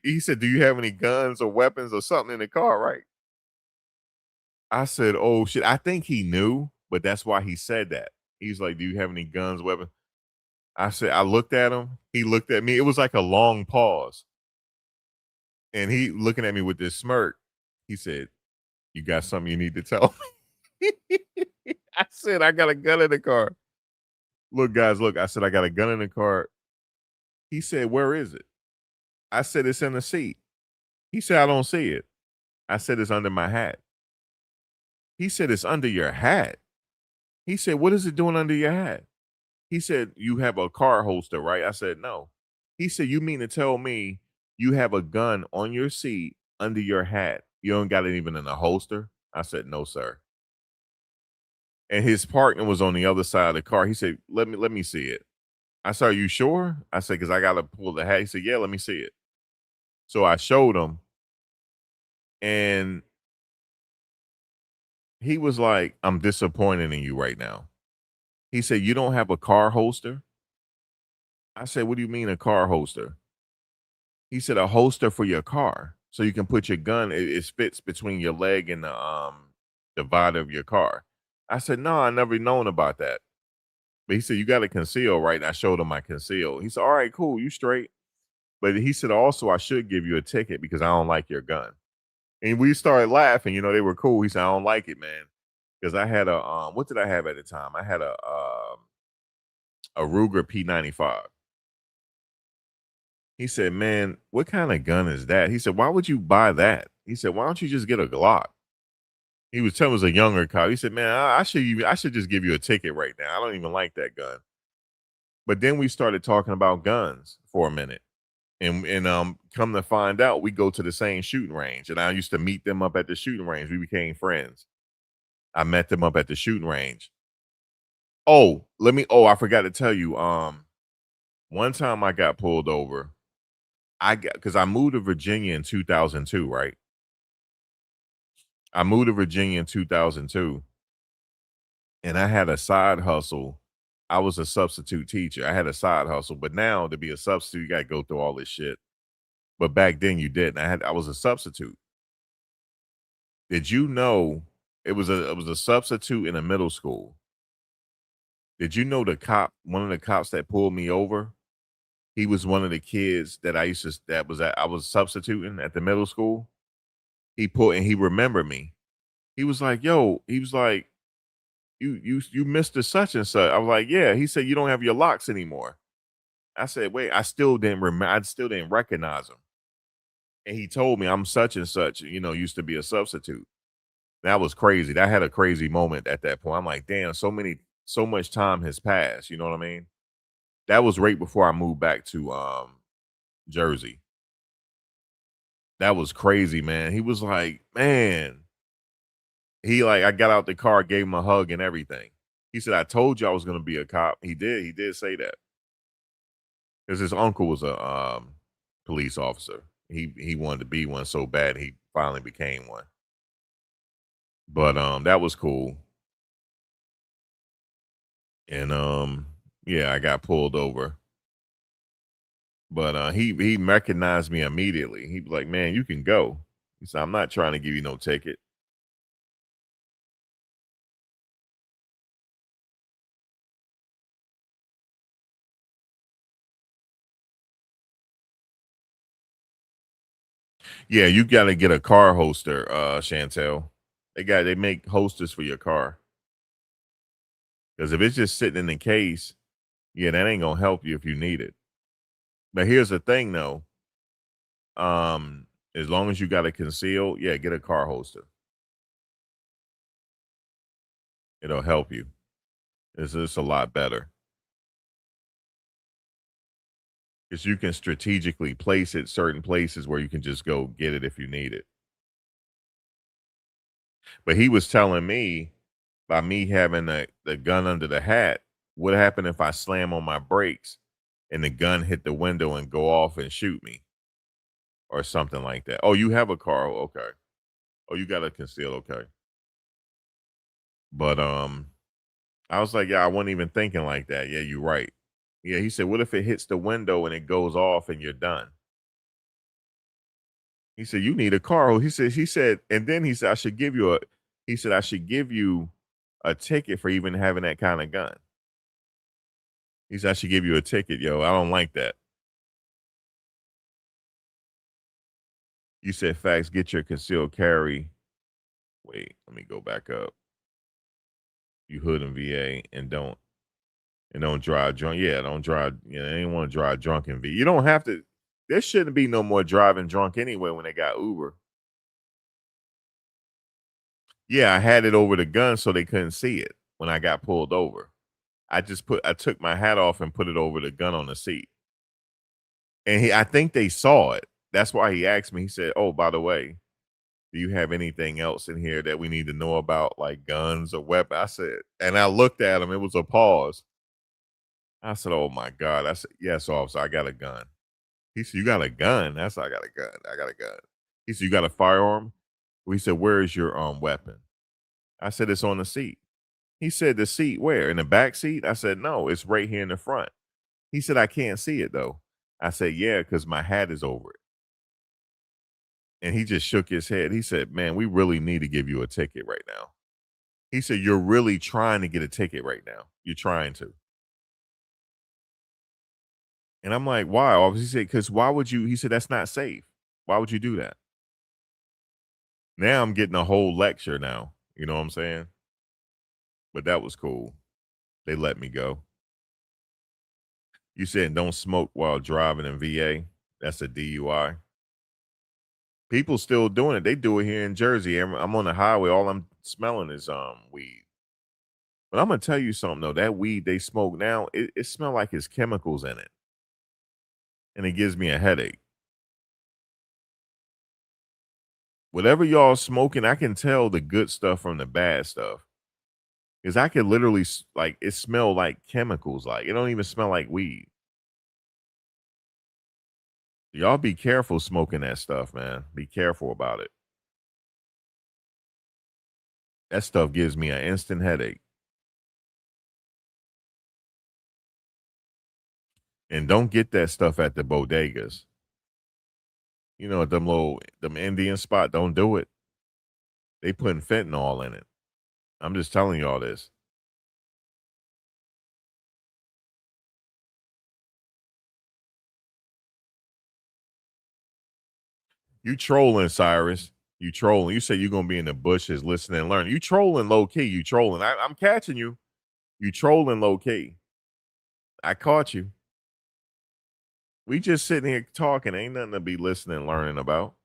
He said, do you have any guns or weapons or something in the car, right? I said, oh shit. I think he knew, but that's why he said that. He's like, do you have any guns, weapons? I said, I looked at him. He looked at me. It was like a long pause. And he looking at me with this smirk. He said, you got something you need to tell me? I said, I got a gun in the car. Look, guys, look. I said, I got a gun in the car. He said, where is it? I said, it's in the seat. He said, I don't see it. I said, it's under my hat. He said, it's under your hat. He said, what is it doing under your hat? He said, you have a car holster, right? I said, no. He said, you mean to tell me you have a gun on your seat under your hat? You don't got it even in a holster? I said, no, sir. And his partner was on the other side of the car. He said, let me see it. I said, are you sure? I said, because I got to pull the hat. He said, yeah, let me see it. So I showed him. And he was like, I'm disappointed in you right now. He said, you don't have a car holster? I said, what do you mean a car holster? He said, a holster for your car. So you can put your gun, it fits between your leg and the divider of your car. I said, no, I never known about that. But he said, you got to conceal, right? And I showed him my conceal. He said, all right, cool, you straight. But he said, also, I should give you a ticket because I don't like your gun. And we started laughing. You know, they were cool. He said, I don't like it, man. Because I had a, what did I have at the time? I had a Ruger P95. He said, man, what kind of gun is that? He said, why would you buy that? He said, why don't you just get a Glock? He was telling us a younger cop. He said, man, I should just give you a ticket right now. I don't even like that gun. But then we started talking about guns for a minute. And come to find out, we go to the same shooting range. And I used to meet them up at the shooting range. We became friends. I met them up at the shooting range. I forgot to tell you. One time I got pulled over. Because I moved to Virginia in 2002, right? I moved to Virginia in 2002. And I had a side hustle. I was a substitute teacher. I had a side hustle. But now to be a substitute, you got to go through all this shit. But back then you didn't. I was a substitute. Did you know it was a substitute in a middle school? Did you know one of the cops that pulled me over, he was one of the kids that I was substituting at the middle school. He remembered me. He was like, yo, he was like, you Mr. Such and such. I was like, yeah. He said, you don't have your locks anymore. I said, wait, I still didn't remember. I still didn't recognize him. And he told me I'm such and such, used to be a substitute. That was crazy. That had a crazy moment at that point. I'm like, damn, so much time has passed. You know what I mean? That was right before I moved back to Jersey. That was crazy, man. He was like, man. I got out the car, gave him a hug and everything. He said, I told you I was gonna be a cop. He did say that. Because his uncle was a police officer. He wanted to be one so bad he finally became one. But that was cool. And yeah, I got pulled over. But he recognized me immediately. He was like, man, you can go. He said, I'm not trying to give you no ticket. Yeah, you gotta get a car holster, Chantel. They make holsters for your car. Because if it's just sitting in the case, yeah, that ain't gonna help you if you need it. But here's the thing though. As long as you got it concealed, yeah, get a car holster. It'll help you. It's a lot better. Because you can strategically place it certain places where you can just go get it if you need it. But he was telling me by me having the gun under the hat, what happened if I slam on my brakes and the gun hit the window and go off and shoot me or something like that? Oh, you have a car. Oh, okay. Oh, you got a conceal. Okay. But I was like, yeah, I wasn't even thinking like that. Yeah, you're right. Yeah, he said, what if it hits the window and it goes off and you're done? He said, you need a car. He said, and then he said, I should give you He said, I should give you a ticket for even having that kind of gun. He said, I should give you a ticket, yo. I don't like that. You said, facts, get your concealed carry. Wait, let me go back up. You hood in VA and don't drive drunk. Yeah, don't drive. You know, they didn't want to drive drunk in VA. You don't have to. There shouldn't be no more driving drunk anyway when they got Uber. Yeah, I had it over the gun so they couldn't see it when I got pulled over. I took my hat off and put it over the gun on the seat. And I think they saw it. That's why he asked me. He said, "Oh, by the way, do you have anything else in here that we need to know about, like guns or weapons?" I said, and I looked at him. It was a pause. I said, "Oh my God." I said, "Yes, officer, I got a gun." He said, "You got a gun?" I said, "I got a gun. I got a gun." He said, "You got a firearm?" We said, "Where is your weapon?" I said, "It's on the seat." He said, "The seat where? In the back seat?" I said, "No, it's right here in the front." He said, "I can't see it though." I said, "Yeah, because my hat is over it." And he just shook his head. He said, "Man, we really need to give you a ticket right now." He said, "You're really trying to get a ticket right now. You're trying to." And I'm like, "Why?" He said, "Because why would you?" He said, "That's not safe. Why would you do that?" Now I'm getting a whole lecture now. You know what I'm saying? But that was cool. They let me go. You said don't smoke while driving in VA. That's a DUI. People still doing it. They do it here in Jersey. I'm on the highway. All I'm smelling is weed. But I'm gonna tell you something though. That weed they smoke now, it smells like it's chemicals in it, and it gives me a headache. Whatever y'all smoking, I can tell the good stuff from the bad stuff. Cause I can literally like it smell like chemicals. Like it don't even smell like weed. Y'all be careful smoking that stuff, man. Be careful about it. That stuff gives me an instant headache. And don't get that stuff at the bodegas. You know, them Indian spot, don't do it. They putting fentanyl in it. I'm just telling y'all this. You trolling, Cyrus. You trolling. You say you're gonna be in the bushes listening and learning. You trolling low key. You trolling. I'm catching you. You trolling low key. I caught you. We just sitting here talking. Ain't nothing to be listening and learning about.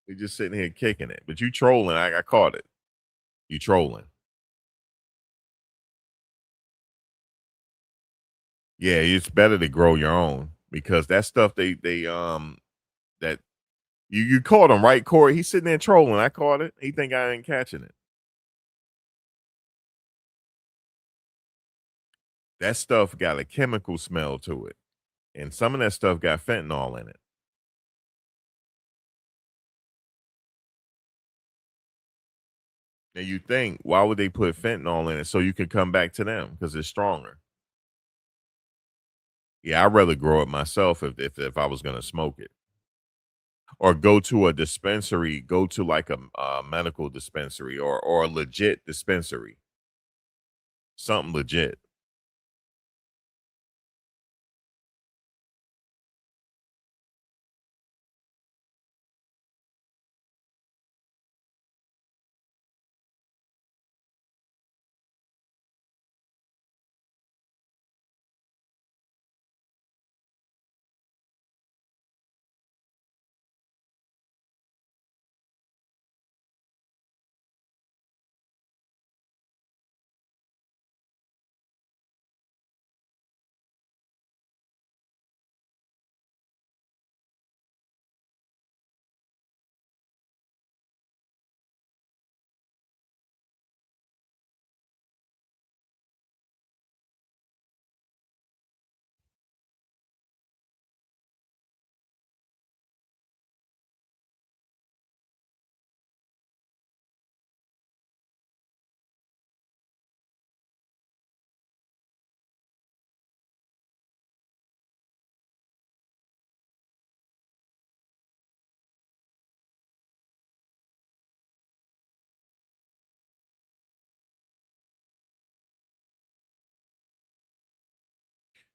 We just sitting here kicking it. But you trolling. I caught it. You trolling. Yeah, it's better to grow your own because that stuff that you caught him, right, Corey? He's sitting there trolling. I caught it. He think I ain't catching it. That stuff got a chemical smell to it. And some of that stuff got fentanyl in it. And you think, why would they put fentanyl in it so you could come back to them? Because it's stronger. Yeah, I'd rather grow it myself if I was gonna smoke it. Or go to a dispensary, go to like a medical dispensary or a legit dispensary. Something legit.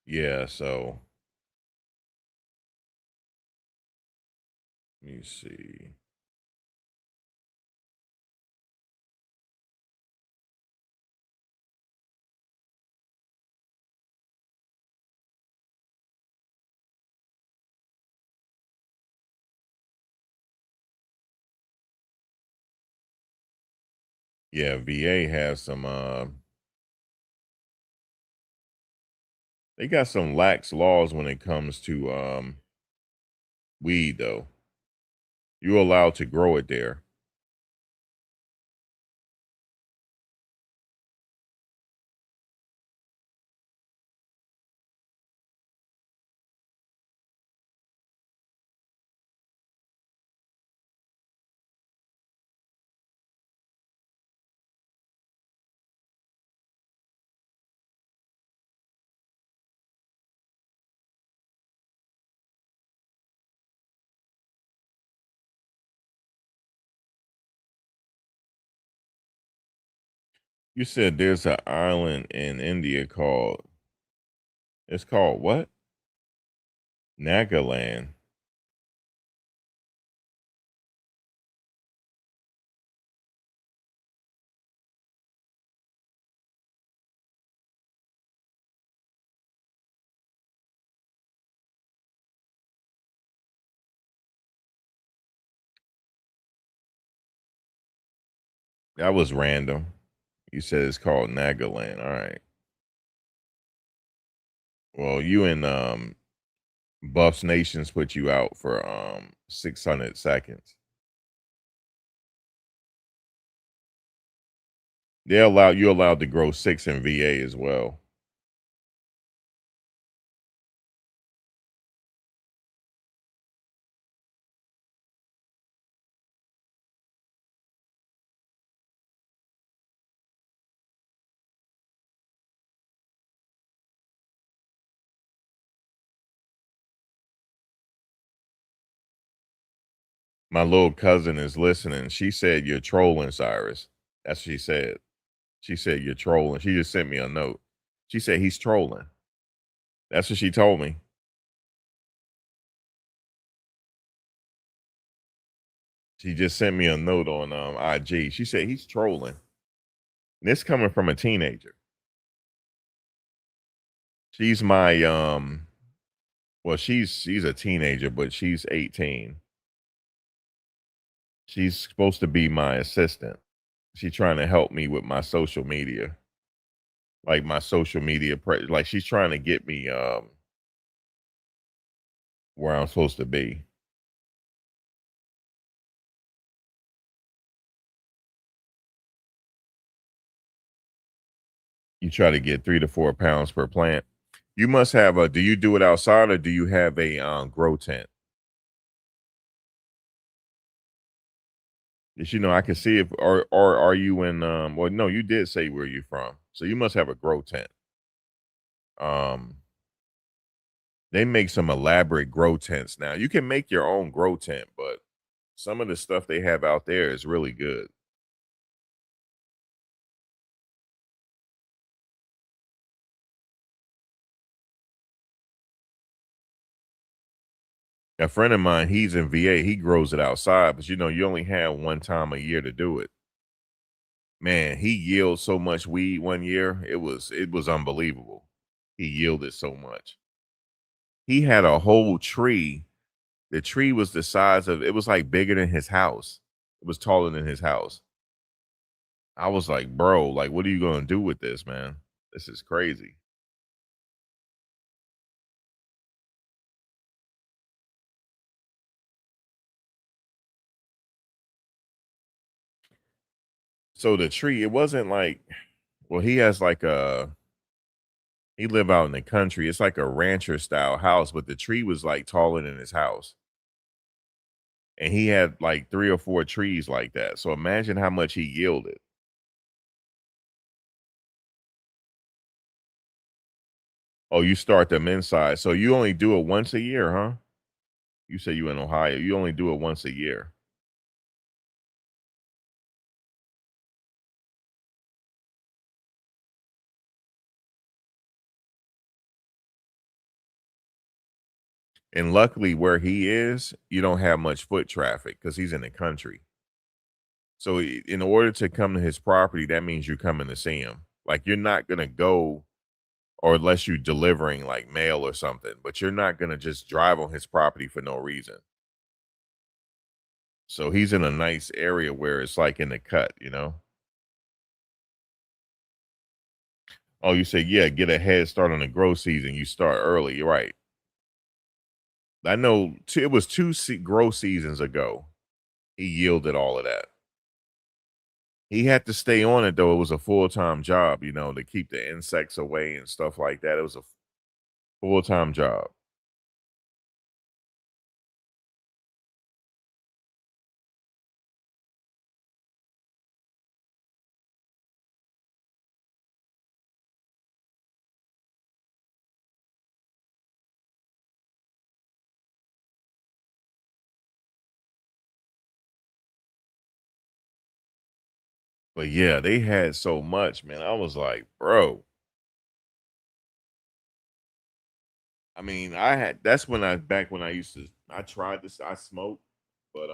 Yeah, so let me see. Yeah, VA has some they got some lax laws when it comes to weed though. You're allowed to grow it there. You said there's an island in India called it's called what? Nagaland. That was random. You said it's called Nagaland. All right. Well, you and Buffs Nations put you out for 600 seconds. You're allowed to grow 6 in VA as well. My little cousin is listening. She said you're trolling, Cyrus. That's what she said. She said you're trolling. She just sent me a note. She said he's trolling. That's what she told me. She just sent me a note on IG. She said he's trolling. And this coming from a teenager. She's my well, she's a teenager, but she's 18. She's supposed to be my assistant. She's trying to help me with my social media. Like my social media like she's trying to get me where I'm supposed to be. You try to get 3 to 4 pounds per plant. You must have a do you do it outside or do you have a grow tent? Yes, you know, I can see if or are you in well no, you did say where you from. So you must have a grow tent. Um they make some elaborate grow tents now. You can make your own grow tent, but some of the stuff they have out there is really good. A friend of mine, he's in VA. He grows it outside, but you know, you only have one time a year to do it. Man, he yields so much weed one year. It was unbelievable. He yielded so much. He had a whole tree. The tree was the size of it was like bigger than his house. It was taller than his house. I was like, bro, like, what are you gonna do with this, man? This is crazy. So the tree, it wasn't like well, he has like a he live out in the country. It's like a rancher style house, but the tree was like taller than his house. And he had like 3 or 4 trees like that. So imagine how much he yielded. Oh, you start them inside. So you only do it once a year, huh? You say you in Ohio. You only do it once a year. And luckily where he is, you don't have much foot traffic because he's in the country. So in order to come to his property, that means you're coming to see him. Like you're not gonna go, or unless you're delivering like mail or something, but you're not gonna just drive on his property for no reason. So he's in a nice area where it's like in the cut, you know? Oh, you say, yeah, get a head start on the grow season. You start early. You're right. I know it was grow seasons ago. He yielded all of that. He had to stay on it though. It was a full-time job, you know, to keep the insects away and stuff like that. It was a full-time job. But yeah, they had so much, man. I was like, bro. I mean, that's when I used to I tried this, I smoked, but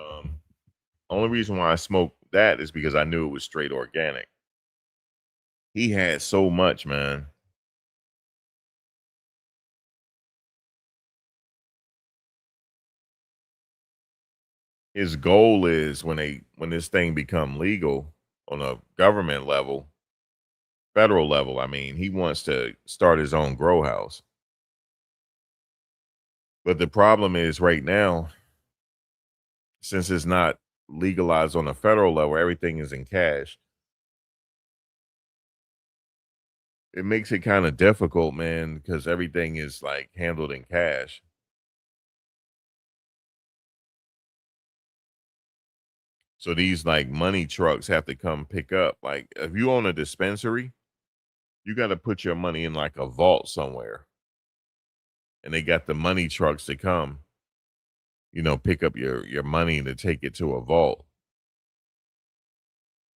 only reason why I smoked that is because I knew it was straight organic. He had so much, man. His goal is when this thing become legal on a government level, federal level, I mean, he wants to start his own grow house. But the problem is right now, since it's not legalized on a federal level, everything is in cash. It makes it kind of difficult, man, because everything is like handled in cash. So these like money trucks have to come pick up. Like if you own a dispensary, you got to put your money in like a vault somewhere. And they got the money trucks to come, you know, pick up your money to take it to a vault.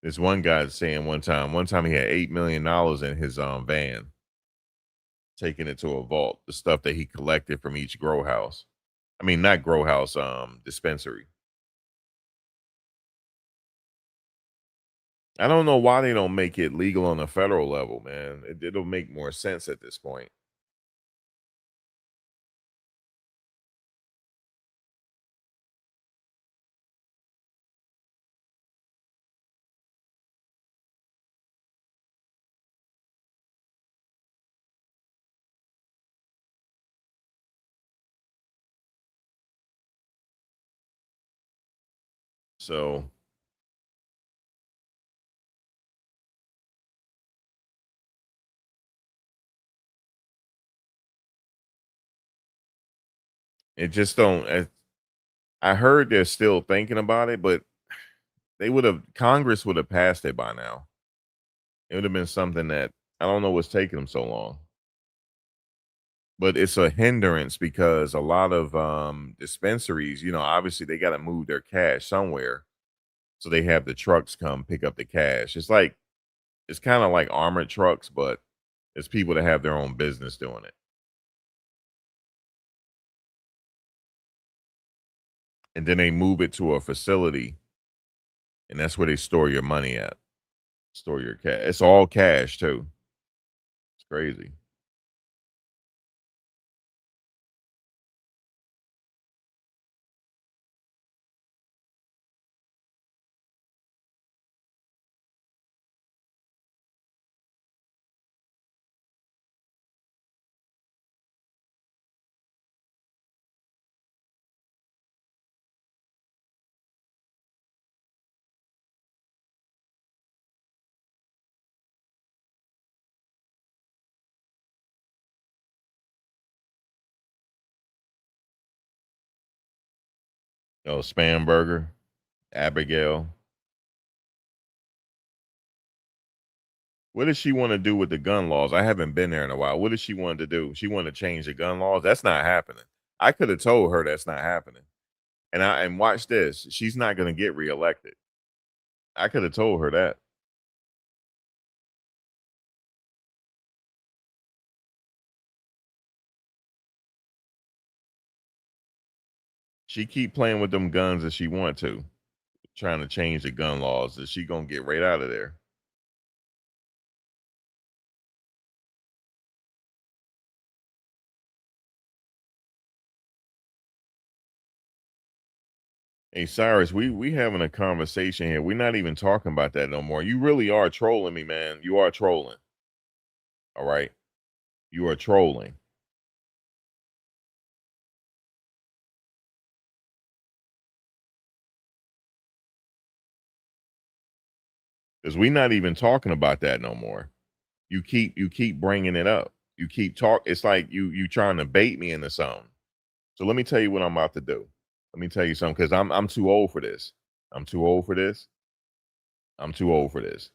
This one guy saying one time he had $8 million in his van, taking it to a vault, the stuff that he collected from each grow house. I mean, not grow house, dispensary. I don't know why they don't make it legal on a federal level, man. It'll make more sense at this point. So it just don't. I heard they're still thinking about it, but Congress would have passed it by now. It would have been something that I don't know what's taking them so long. But it's a hindrance because a lot of dispensaries, you know, obviously they got to move their cash somewhere. So they have the trucks come pick up the cash. It's kind of like armored trucks, but it's people that have their own business doing it. And then they move it to a facility, and that's where they store your money at. Store your cash. It's all cash too. It's crazy. Oh, spam burger, Abigail. What does she want to do with the gun laws? I haven't been there in a while. What does she want to do? She want to change the gun laws? That's not happening. I could have told her that's not happening. And watch this. She's not going to get reelected. I could have told her that. She keep playing with them guns if she want to, trying to change the gun laws. Is she gonna get right out of there? Hey Cyrus, we having a conversation here. We're not even talking about that no more. You really are trolling me, man. You are trolling. All right. You are trolling. Because we're not even talking about that no more. You keep bringing it up. You keep talk. It's like you trying to bait me into something. So let me tell you what I'm about to do. Let me tell you something because I'm too old for this. I'm too old for this. I'm too old for this.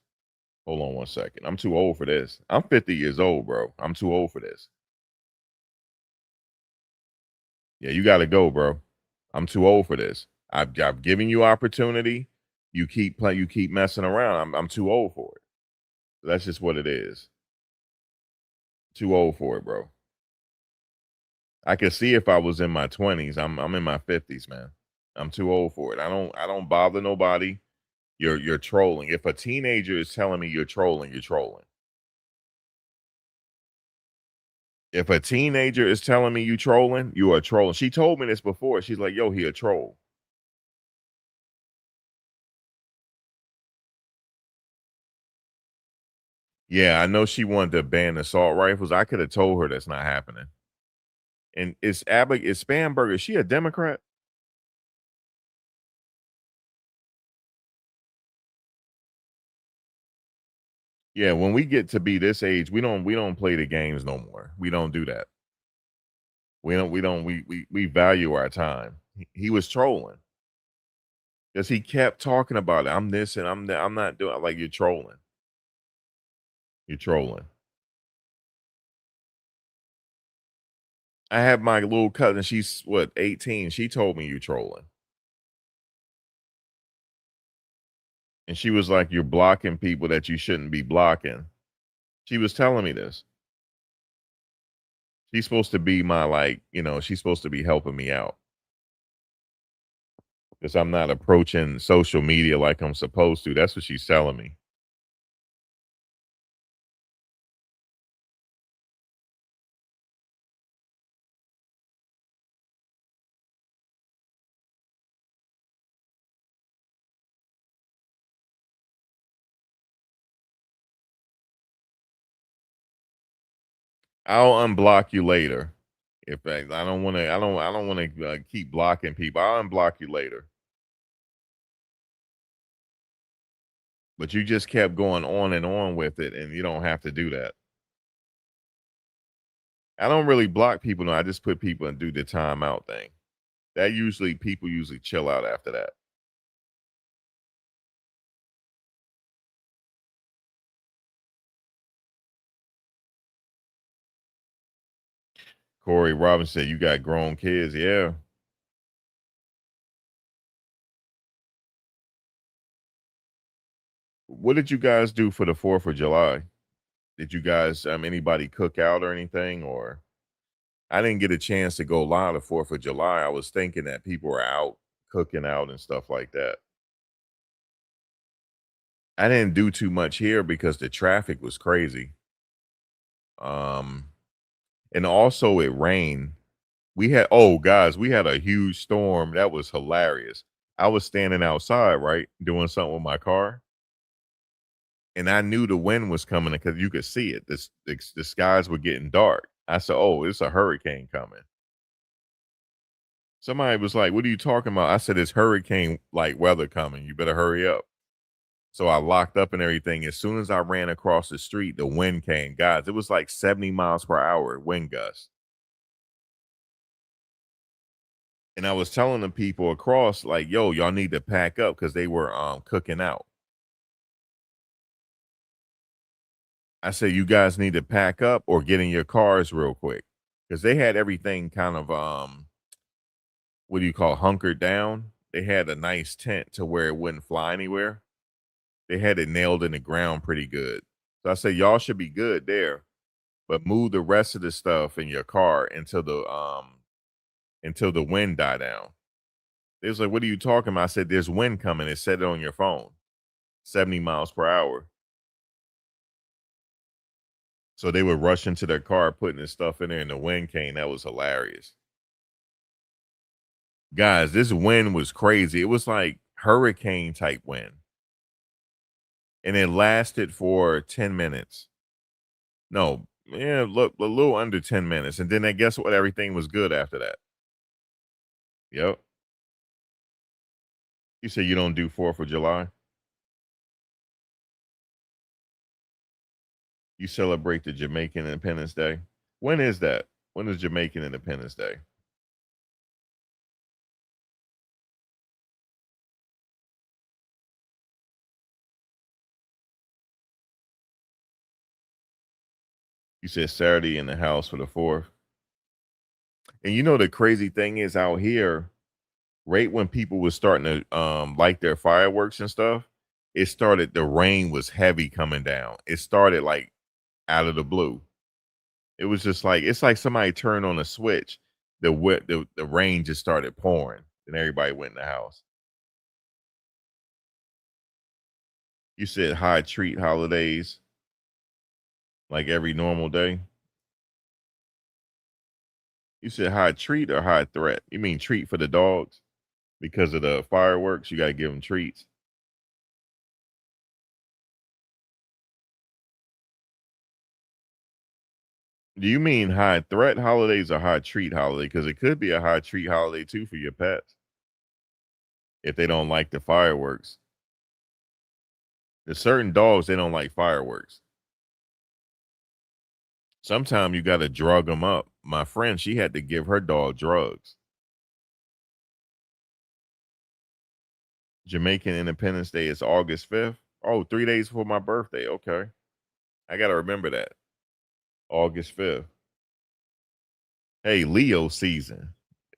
Hold on one second. I'm too old for this. I'm 50 years old, bro. I'm too old for this. Yeah, you got to go, bro. I'm too old for this. I've given you opportunity. You keep playing. You keep messing around. I'm too old for it. That's just what it is. Too old for it, bro. I could see if I was in my 20s. I'm in my 50s, man. I'm too old for it. I don't bother nobody. You're trolling. If a teenager is telling me you're trolling, you're trolling. If a teenager is telling me you trolling, you are trolling. She told me this before. She's like, "Yo, he a troll." Yeah, I know she wanted to ban assault rifles. I could have told her that's not happening. And is Spanberger, is she a Democrat? Yeah, when we get to be this age, we don't play the games no more. We don't do that. We value our time. He was trolling because he kept talking about it. I'm this and I'm that. I'm not doing like you're trolling. You're trolling. I have my little cousin. She's what 18. She told me you trolling, and she was like, "You're blocking people that you shouldn't be blocking." She was telling me this. She's supposed to be my she's supposed to be helping me out because I'm not approaching social media like I'm supposed to. That's what she's telling me. I'll unblock you later. If I don't want to, I don't want to keep blocking people. I'll unblock you later. But you just kept going on and on with it, and you don't have to do that. I don't really block people. No, I just put people and do the timeout thing. That usually people usually chill out after that. Corey Robinson said, "You got grown kids." Yeah. What did you guys do for the 4th of July? Did you guys anybody cook out or anything? Or I didn't get a chance to go live the 4th of July. I was thinking that people were out cooking out and stuff like that. I didn't do too much here because the traffic was crazy. Um, and also it rained. Guys, we had a huge storm. That was hilarious. I was standing outside, right, doing something with my car, and I knew the wind was coming because you could see it. The skies were getting dark. I said, "Oh, it's a hurricane coming." Somebody was like, "What are you talking about?" I said, "It's hurricane like weather coming. You better hurry up." So I locked up and everything. As soon as I ran across the street, the wind came. Guys, it was like 70 miles per hour wind gust. And I was telling the people across, like, yo, y'all need to pack up because they were cooking out. I said, you guys need to pack up or get in your cars real quick. Because they had everything kind of what do you call hunkered down? They had a nice tent to where it wouldn't fly anywhere. They had it nailed in the ground pretty good. So I said, y'all should be good there, but move the rest of the stuff in your car until the wind die down. They was like, what are you talking about? I said, there's wind coming. It said it on your phone, 70 miles per hour. So they would rush into their car, putting this stuff in there, and the wind came. That was hilarious. Guys, this wind was crazy. It was like hurricane type wind. And it lasted for 10 minutes. No, yeah, look, a little under 10 minutes. And then I guess what? Everything was good after that. Yep. You say you don't do 4th of July? You celebrate the Jamaican Independence Day? When is that? When is Jamaican Independence Day? You said Saturday in the house for the 4th. And you know the crazy thing is out here, right when people was starting to light their fireworks and stuff, the rain was heavy coming down. It started like out of the blue. It was just like it's like somebody turned on a switch. The rain just started pouring, and everybody went in the house. You said high treat holidays like every normal day. You said high treat or high threat? You mean treat for the dogs because of the fireworks? You got to give them treats. Do you mean high threat holidays or high treat holiday? Because it could be a high treat holiday too for your pets if they don't like the fireworks. There's certain dogs they don't like fireworks. Sometimes you got to drug them up. My friend, she had to give her dog drugs. Jamaican Independence Day is August 5th. Oh, 3 days before my birthday. Okay. I got to remember that. August 5th. Hey, Leo season.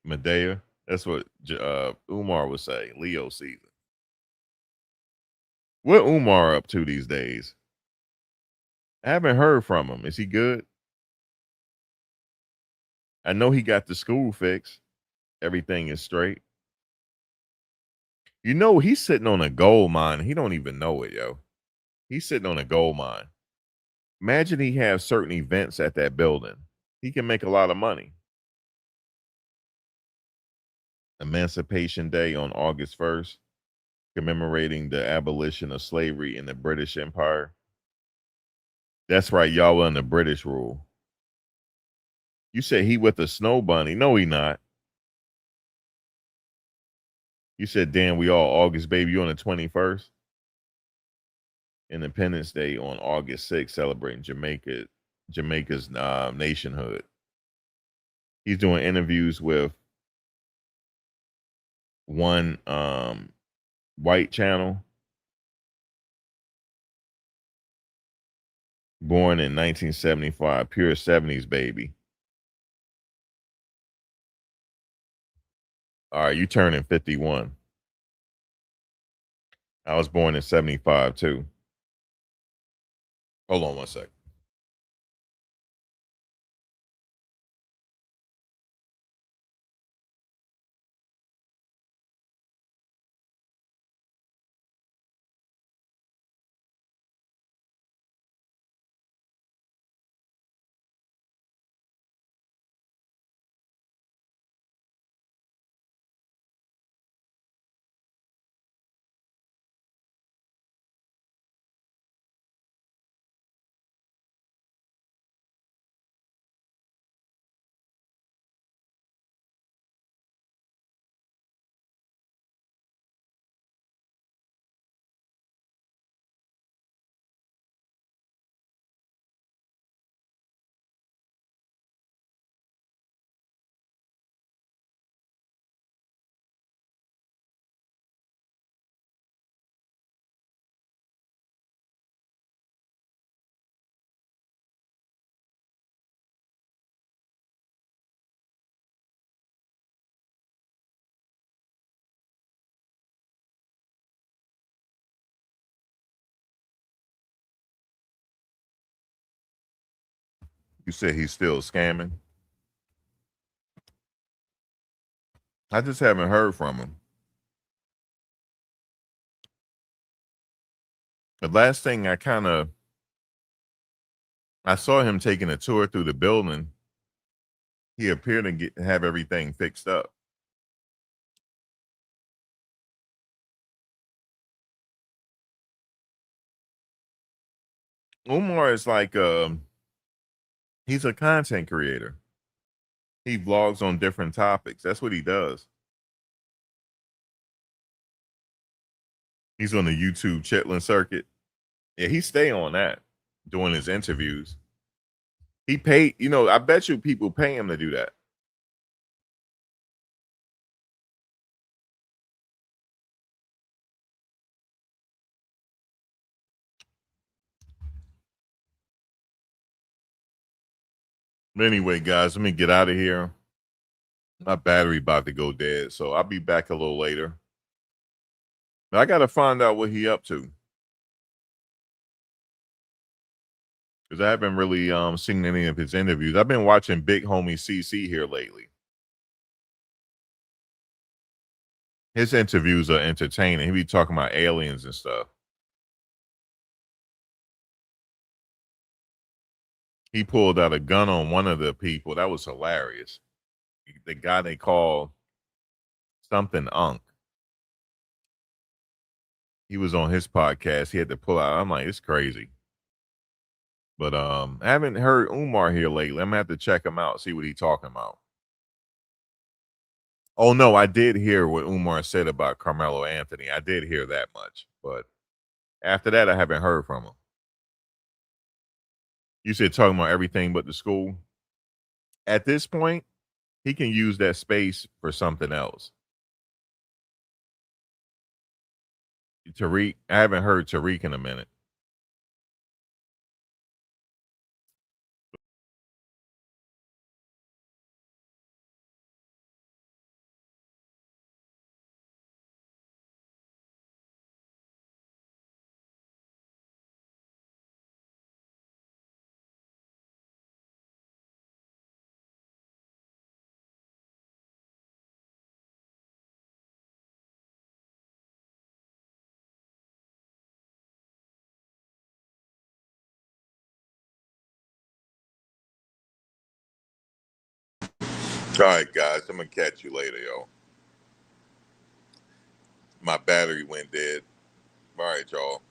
Medea. That's what Umar would say. Leo season. What Umar up to these days? I haven't heard from him. Is he good? I know he got the school fixed. Everything is straight. You know, he's sitting on a gold mine. He don't even know it, yo. He's sitting on a gold mine. Imagine he has certain events at that building. He can make a lot of money. Emancipation Day on August 1st, commemorating the abolition of slavery in the British Empire. That's right, y'all were under British rule. You said he with a snow bunny. No, he not. You said, damn, we all August, baby. You on the 21st? Independence Day on August 6th, celebrating Jamaica's nationhood. He's doing interviews with one white channel. Born in 1975, pure 70s baby. All right, you turning 51. I was born in 75 too. Hold on one sec. You said he's still scamming. I just haven't heard from him. The last thing I saw him taking a tour through the building. He appeared to have everything fixed up. Umar is like he's a content creator. He vlogs on different topics. That's what he does. He's on the YouTube Chitlin circuit. Yeah, he stay on that doing his interviews. He paid, I bet you people pay him to do that. But anyway, guys, let me get out of here. My battery about to go dead, so I'll be back a little later. But I got to find out what he up to. Because I haven't really seen any of his interviews. I've been watching Big Homie CC here lately. His interviews are entertaining. He be talking about aliens and stuff. He pulled out a gun on one of the people. That was hilarious. The guy they call something Unk. He was on his podcast. He had to pull out. I'm like, it's crazy. But I haven't heard Umar here lately. I'm gonna have to check him out, see what he's talking about. Oh no, I did hear what Umar said about Karmelo Anthony. I did hear that much, but after that, I haven't heard from him. You said talking about everything but the school. At this point, he can use that space for something else. Tariq, I haven't heard Tariq in a minute. All right, guys, I'm gonna catch you later, yo. My battery went dead. All right, y'all.